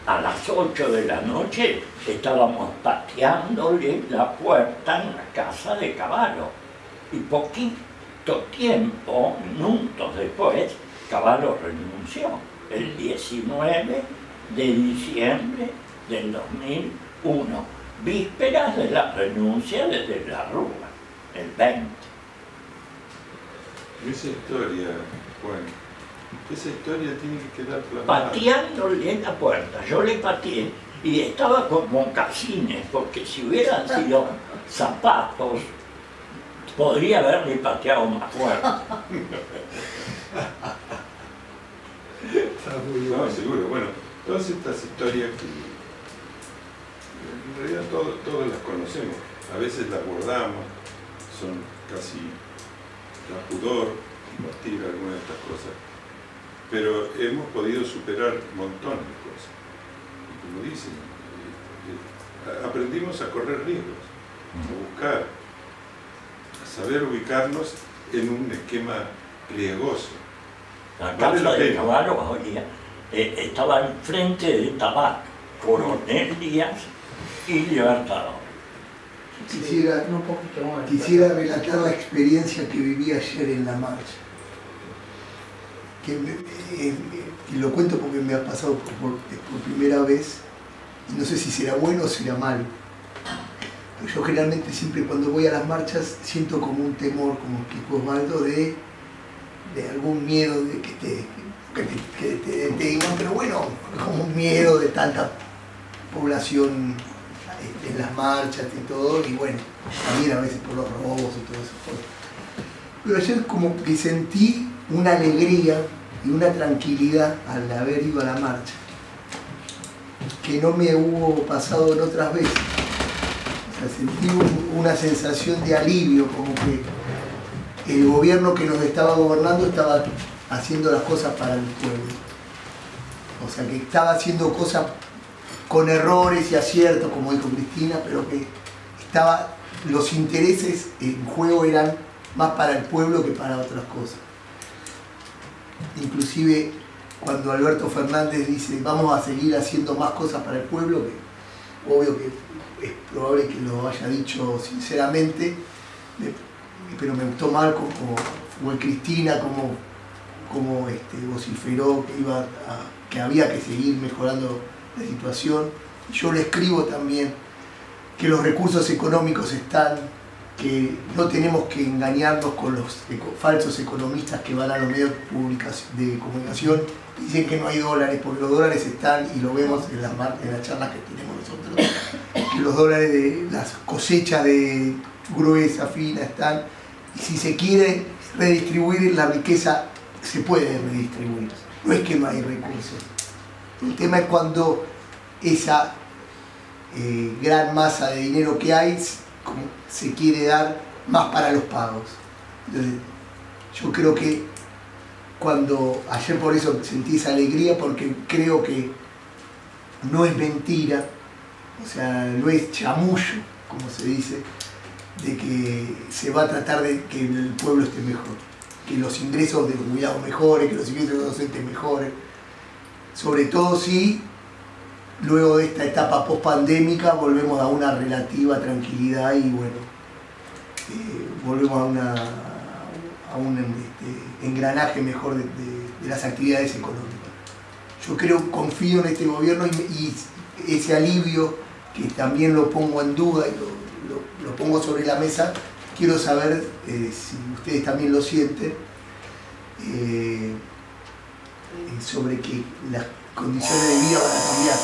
A las 8 de la noche estábamos pateándole la puerta en la casa de Caballo. Y poquito tiempo, minutos después, Caballo renunció. El 19 de diciembre del 2001, vísperas de la renuncia desde la Rúa, el 20. Esa historia, bueno, esa historia tiene que quedar plasmada. Pateándole la puerta, yo le pateé y estaba con mocasines, porque si hubieran sido zapatos, podría haberme pateado más fuerte. Está muy No, bueno. seguro. Bueno, todas estas historias que realidad todos las conocemos. A veces las guardamos, son casi da pudor compartir algunas de estas cosas, pero hemos podido superar montones de cosas. Y como dicen, aprendimos a correr riesgos, a buscar, a saber ubicarnos en un esquema riesgoso. La Vale la casa de pena. Caballo estaba enfrente de Tabac, Coronel Díaz y Libertador. Quisiera relatar la experiencia que viví ayer en la marcha. Y lo cuento porque me ha pasado por primera vez, y no sé si será bueno o será malo. Pero yo generalmente siempre cuando voy a las marchas siento como un temor, como explicó Osvaldo, de algún miedo de que te digan, pero bueno, como un miedo de tanta población en las marchas y todo, y bueno, también a veces por los robos y todo eso. Pero ayer como que sentí una alegría y una tranquilidad al haber ido a la marcha, que no me hubo pasado en otras veces. O sea, sentí una sensación de alivio, como que el gobierno que nos estaba gobernando estaba haciendo las cosas para el pueblo. O sea, que estaba haciendo cosas con errores y aciertos, como dijo Cristina, pero que los intereses en juego eran más para el pueblo que para otras cosas. Inclusive cuando Alberto Fernández dice vamos a seguir haciendo más cosas para el pueblo, que obvio que es probable que lo haya dicho sinceramente, pero me gustó mal como fue Cristina, como vociferó que había que seguir mejorando la situación. Yo le escribo también que los recursos económicos están, que no tenemos que engañarnos con los falsos economistas que van a los medios de comunicación y dicen que no hay dólares, porque los dólares están, y lo vemos en las charlas que tenemos nosotros, que los dólares de las cosechas de gruesa, fina están, y si se quiere redistribuir la riqueza, se puede redistribuir, no es que no hay recursos. El tema es cuando esa gran masa de dinero que hay se quiere dar más para los pagos. Entonces, yo creo que ayer por eso sentí esa alegría, porque creo que no es mentira, o sea, no es chamullo, como se dice, de que se va a tratar de que el pueblo esté mejor, que los ingresos de los jubilados mejoren, que los ingresos de los docentes mejoren, sobre todo si luego de esta etapa post-pandémica volvemos a una relativa tranquilidad y bueno, volvemos a un engranaje mejor de las actividades económicas. Yo confío en este gobierno y ese alivio, que también lo pongo en duda y lo pongo sobre la mesa, quiero saber si ustedes también lo sienten, sobre que las condiciones de vida van a cambiar,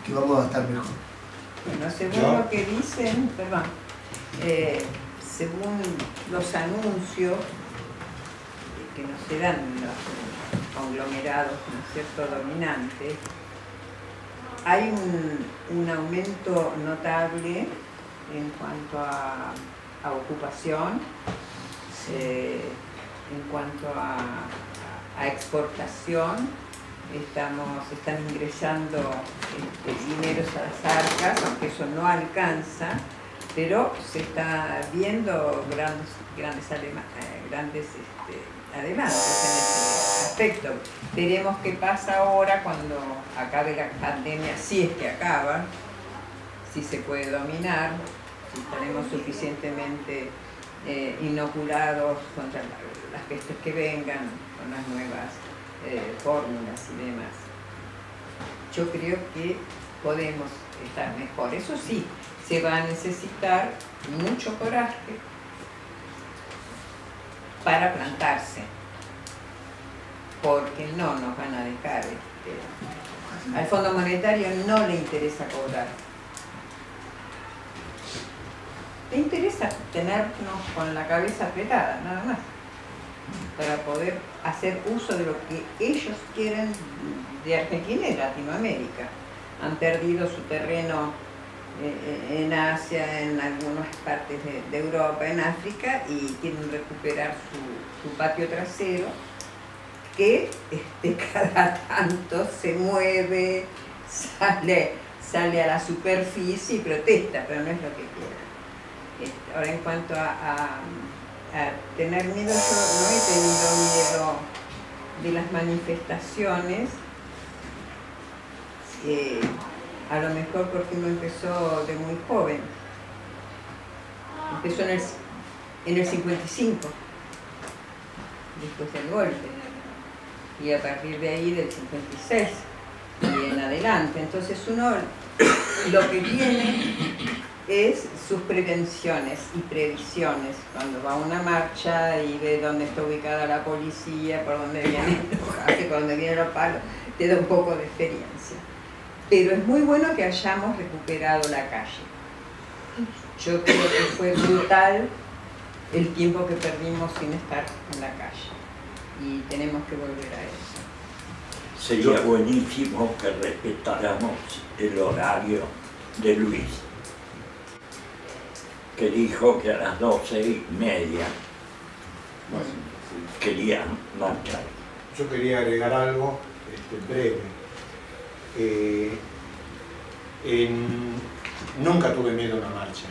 que vamos a estar mejor. Bueno, según lo que dicen, según los anuncios que nos se dan los conglomerados, ¿no es cierto?, dominantes, hay un aumento notable en cuanto a ocupación, en cuanto a exportación. Están ingresando dineros a las arcas, aunque eso no alcanza, pero se está viendo grandes adelantos en ese aspecto. Veremos qué pasa ahora cuando acabe la pandemia, si es que acaba, si se puede dominar, si estaremos suficientemente inoculados contra las pestes que vengan, con las nuevas fórmulas y demás. Yo creo que podemos estar mejor. Eso sí, se va a necesitar mucho coraje para plantarse, porque no nos van a dejar. Al Fondo Monetario no le interesa cobrar. Le interesa tenernos con la cabeza apretada, nada más, para poder hacer uso de lo que ellos quieren de Argentina y Latinoamérica. Han perdido su terreno en Asia, en algunas partes de Europa, en África, y quieren recuperar su patio trasero, que cada tanto se mueve, sale a la superficie y protesta, pero no es lo que quieren. Ahora, en cuanto a tener miedo, yo no he tenido miedo de las manifestaciones, a lo mejor porque uno empezó de muy joven. Empezó en el 55, después del golpe, y a partir de ahí del 56 y en adelante. Entonces uno lo que tiene es sus prevenciones y previsiones. Cuando va a una marcha y ve dónde está ubicada la policía, por dónde vienen por dónde vienen los palos, te da un poco de experiencia. Pero es muy bueno que hayamos recuperado la calle. Yo creo que fue brutal el tiempo que perdimos sin estar en la calle. Y tenemos que volver a eso. Sería buenísimo que respetáramos el horario de Luis, que dijo que a las 12:30 querían marchar. Yo quería agregar algo breve. Nunca tuve miedo a una marcha.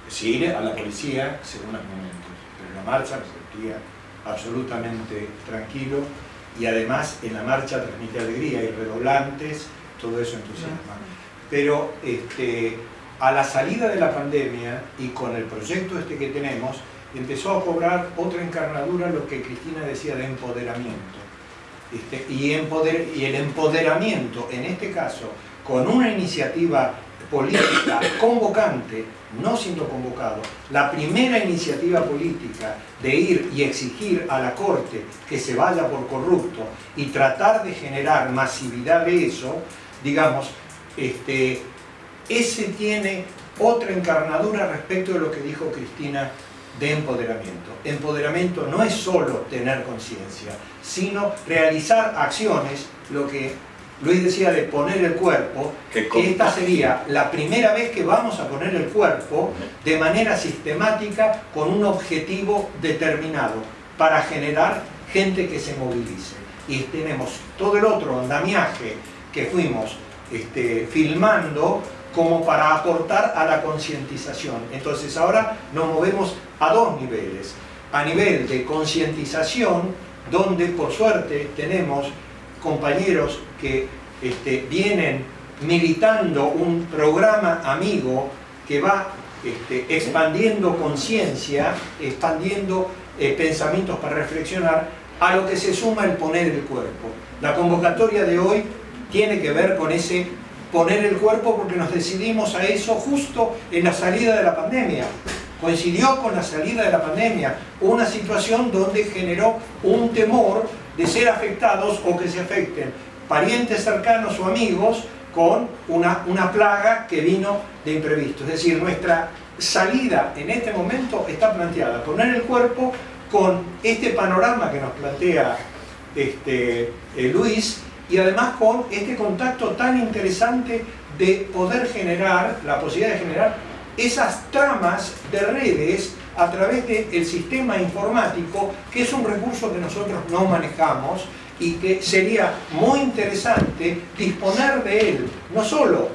Sí, a la policía según los momentos, pero en la marcha me sentía absolutamente tranquilo, y además en la marcha transmite alegría y redoblantes, todo eso entusiasma. Pero a la salida de la pandemia y con el proyecto que tenemos, empezó a cobrar otra encarnadura lo que Cristina decía de empoderamiento. Y el empoderamiento, en este caso, con una iniciativa política convocante, no siendo convocado, la primera iniciativa política de ir y exigir a la Corte que se vaya por corrupto y tratar de generar masividad de eso, digamos, ese tiene otra encarnadura respecto de lo que dijo Cristina de empoderamiento. Empoderamiento no es solo tener conciencia, sino realizar acciones, lo que Luis decía de poner el cuerpo, que esta sería la primera vez que vamos a poner el cuerpo de manera sistemática con un objetivo determinado para generar gente que se movilice. Y tenemos todo el otro andamiaje que fuimos filmando como para aportar a la concientización. Entonces ahora nos movemos a dos niveles. A nivel de concientización, donde por suerte tenemos compañeros que vienen militando un programa amigo que va expandiendo conciencia, expandiendo pensamientos para reflexionar, a lo que se suma el poner el cuerpo. La convocatoria de hoy tiene que ver con ese poner el cuerpo, porque nos decidimos a eso justo en la salida de la pandemia. Coincidió con la salida de la pandemia, una situación donde generó un temor de ser afectados o que se afecten parientes cercanos o amigos con una plaga que vino de imprevisto. Es decir, nuestra salida en este momento está planteada, poner el cuerpo con este panorama que nos plantea Luis, y además con este contacto tan interesante de poder generar, la posibilidad de generar esas tramas de redes a través del sistema informático, que es un recurso que nosotros no manejamos y que sería muy interesante disponer de él, no solo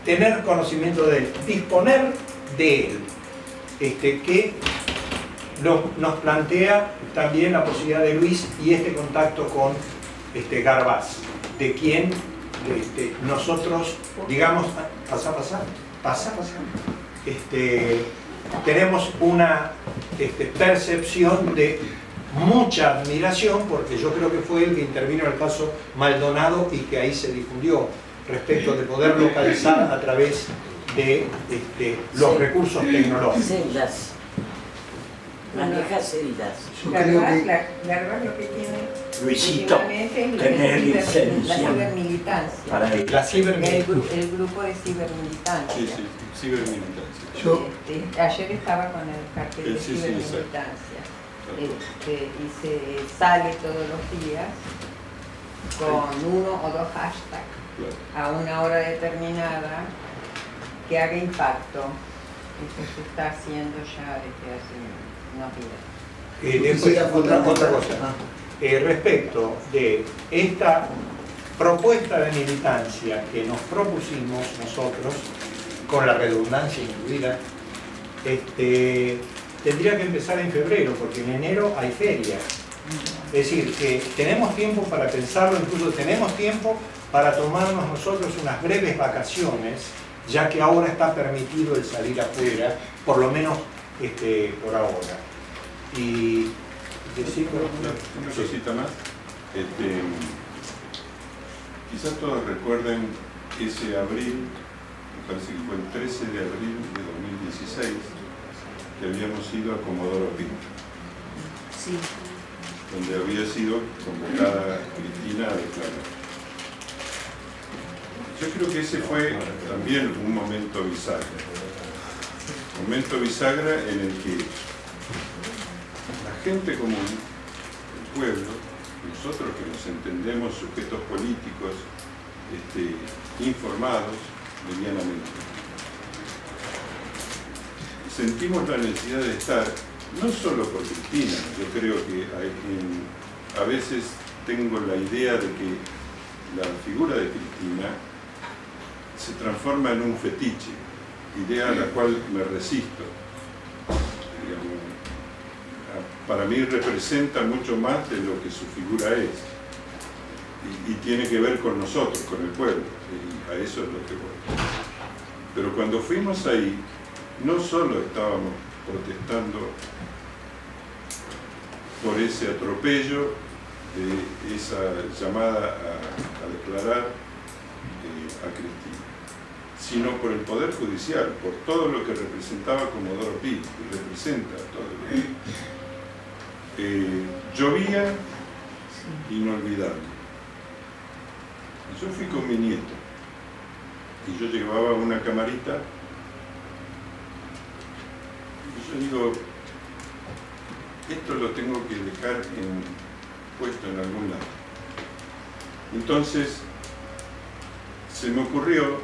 tener conocimiento de él, disponer de él, que nos plantea también la posibilidad de Luis y este contacto con Garbaz, de quien nosotros, digamos, tenemos una percepción de mucha admiración, porque yo creo que fue el que intervino en el caso Maldonado y que ahí se difundió respecto de poder localizar a través de los recursos tecnológicos. Celdas. Las viejas celdas. Garbaz lo que tiene Luisito, es tener la licencia cibermilitancia. para La cibermilitancia. El grupo de cibermilitancia. Sí, sí, cibermilitancia. Ayer estaba con el cartel de Sí, sí, cibermilitancia. Y se sale todos los días con 1 o 2 hashtags Claro. a una hora determinada que haga impacto. Eso se está haciendo ya desde hace unos días. Después, otra cosa. Respecto de esta propuesta de militancia que nos propusimos nosotros, con la redundancia incluida, tendría que empezar en febrero, porque en enero hay feria. Es decir, que tenemos tiempo para pensarlo, incluso tenemos tiempo para tomarnos nosotros unas breves vacaciones, ya que ahora está permitido el salir afuera, por lo menos por ahora. Y decir una cosita más. Quizás todos recuerden ese abril, me parece que fue el 13 de abril de 2016, que habíamos ido a Comodoro Pi, Sí. donde había sido convocada Cristina a declarar. Yo creo que ese fue también un momento bisagra. Momento bisagra en el que la gente común, el pueblo, nosotros que nos entendemos sujetos políticos, informados medianamente, sentimos la necesidad de estar, no solo por Cristina. Yo creo que a veces tengo la idea de que la figura de Cristina se transforma en un fetiche, idea a la cual me resisto. Digamos, para mí representa mucho más de lo que su figura es, y tiene que ver con nosotros, con el pueblo, y a eso es lo que voy. Pero cuando fuimos ahí, no solo estábamos protestando por ese atropello de esa llamada a declarar a Cristina, sino por el Poder Judicial, por todo lo que representaba Comodoro Pi, y representa todo lo que... llovía inolvidable. Y yo fui con mi nieto, y yo llevaba una camarita, y yo digo, esto lo tengo que dejar puesto en algún lado. Entonces, se me ocurrió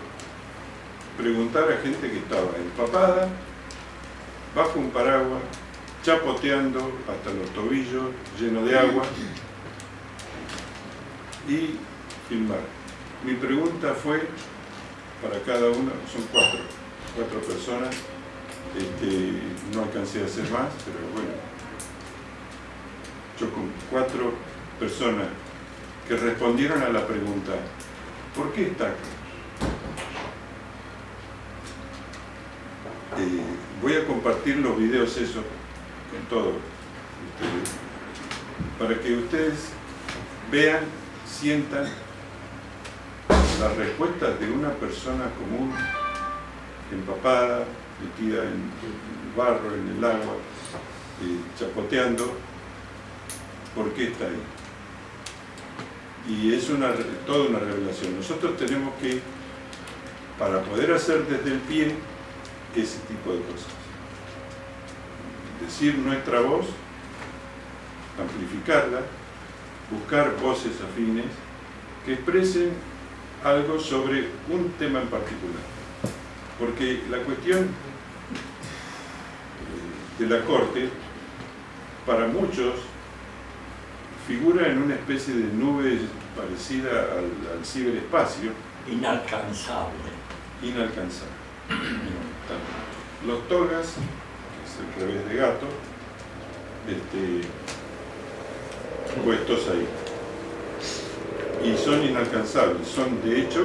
preguntar a gente que estaba empapada, bajo un paraguas, chapoteando hasta los tobillos, lleno de agua, y filmar. Mi pregunta fue para cada una, son cuatro personas, no alcancé a hacer más, pero bueno, yo con 4 personas que respondieron a la pregunta, ¿por qué está acá? Voy a compartir los videos esos con todos ustedes, para que ustedes vean, sientan las respuestas de una persona común, empapada, metida en el barro, en el agua, chapoteando. ¿Por qué está ahí? Y es toda una revelación. Nosotros tenemos que, para poder hacer desde el pie ese tipo de cosas, decir nuestra voz, amplificarla, buscar voces afines que expresen algo sobre un tema en particular. Porque la cuestión de la Corte, para muchos, figura en una especie de nube parecida al ciberespacio. Inalcanzable. Inalcanzable. Los togas, que es el revés de gato, puestos ahí. Y son inalcanzables, de hecho,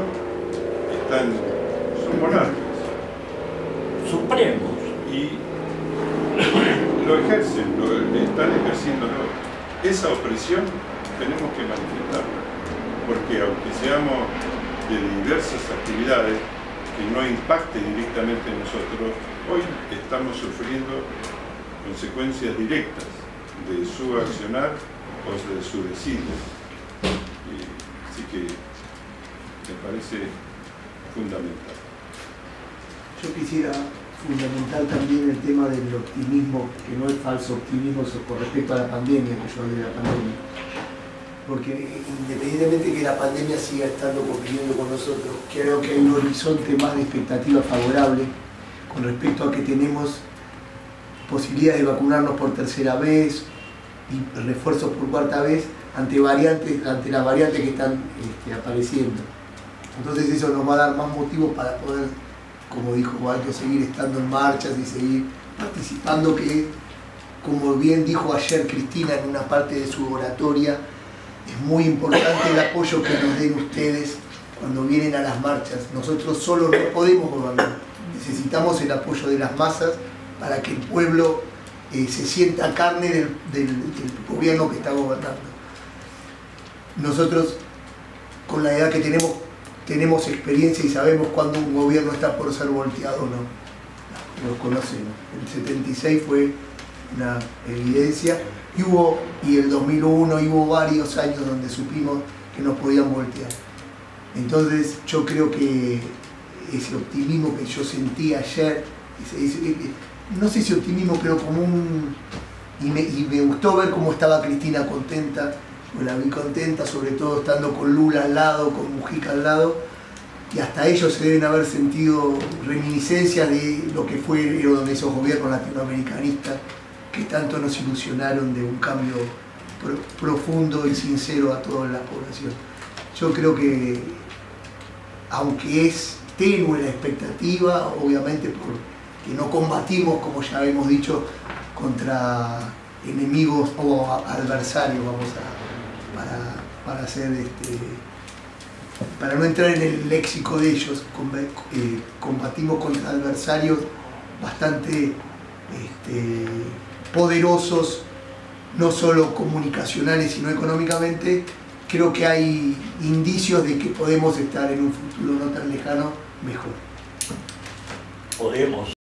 son monarcas. Supremos. Y lo ejercen, están ejerciéndolo. Esa opresión tenemos que manifestarla, porque aunque seamos de diversas actividades que no impacten directamente en nosotros, hoy estamos sufriendo consecuencias directas de su accionar o de su desidia. Así que me parece fundamental. Yo quisiera fundamental también el tema del optimismo, que no es falso optimismo con respecto a la pandemia, que yo hablé de la pandemia. porque independientemente de que la pandemia siga estando conviviendo con nosotros, creo que hay un horizonte más de expectativa favorable con respecto a que tenemos posibilidades de vacunarnos por tercera vez y refuerzos por cuarta vez ante las variantes que están apareciendo. Entonces eso nos va a dar más motivos para poder, como dijo Walter, seguir estando en marchas y seguir participando, que como bien dijo ayer Cristina en una parte de su oratoria, es muy importante el apoyo que nos den ustedes cuando vienen a las marchas. Nosotros solos no podemos gobernar, necesitamos el apoyo de las masas para que el pueblo se sienta carne del gobierno que está gobernando. Nosotros, con la edad que tenemos experiencia y sabemos cuando un gobierno está por ser volteado o no. Lo conocemos. El 76 fue una evidencia y el 2001 y hubo varios años donde supimos que nos podían voltear. Entonces yo creo que ese optimismo que yo sentí ayer, no sé si optimismo, pero como y me gustó ver cómo estaba Cristina contenta, pues la vi contenta, sobre todo estando con Lula al lado, con Mujica al lado, y hasta ellos se deben haber sentido reminiscencias de lo que fueron esos gobiernos latinoamericanistas que tanto nos ilusionaron de un cambio profundo y sincero a toda la población. Yo creo que, aunque es tenue la expectativa, obviamente porque no combatimos, como ya hemos dicho, contra enemigos o adversarios, para no entrar en el léxico de ellos, combatimos contra adversarios bastante poderosos, no solo comunicacionales sino económicamente. Creo que hay indicios de que podemos estar en un futuro no tan lejano mejor. Podemos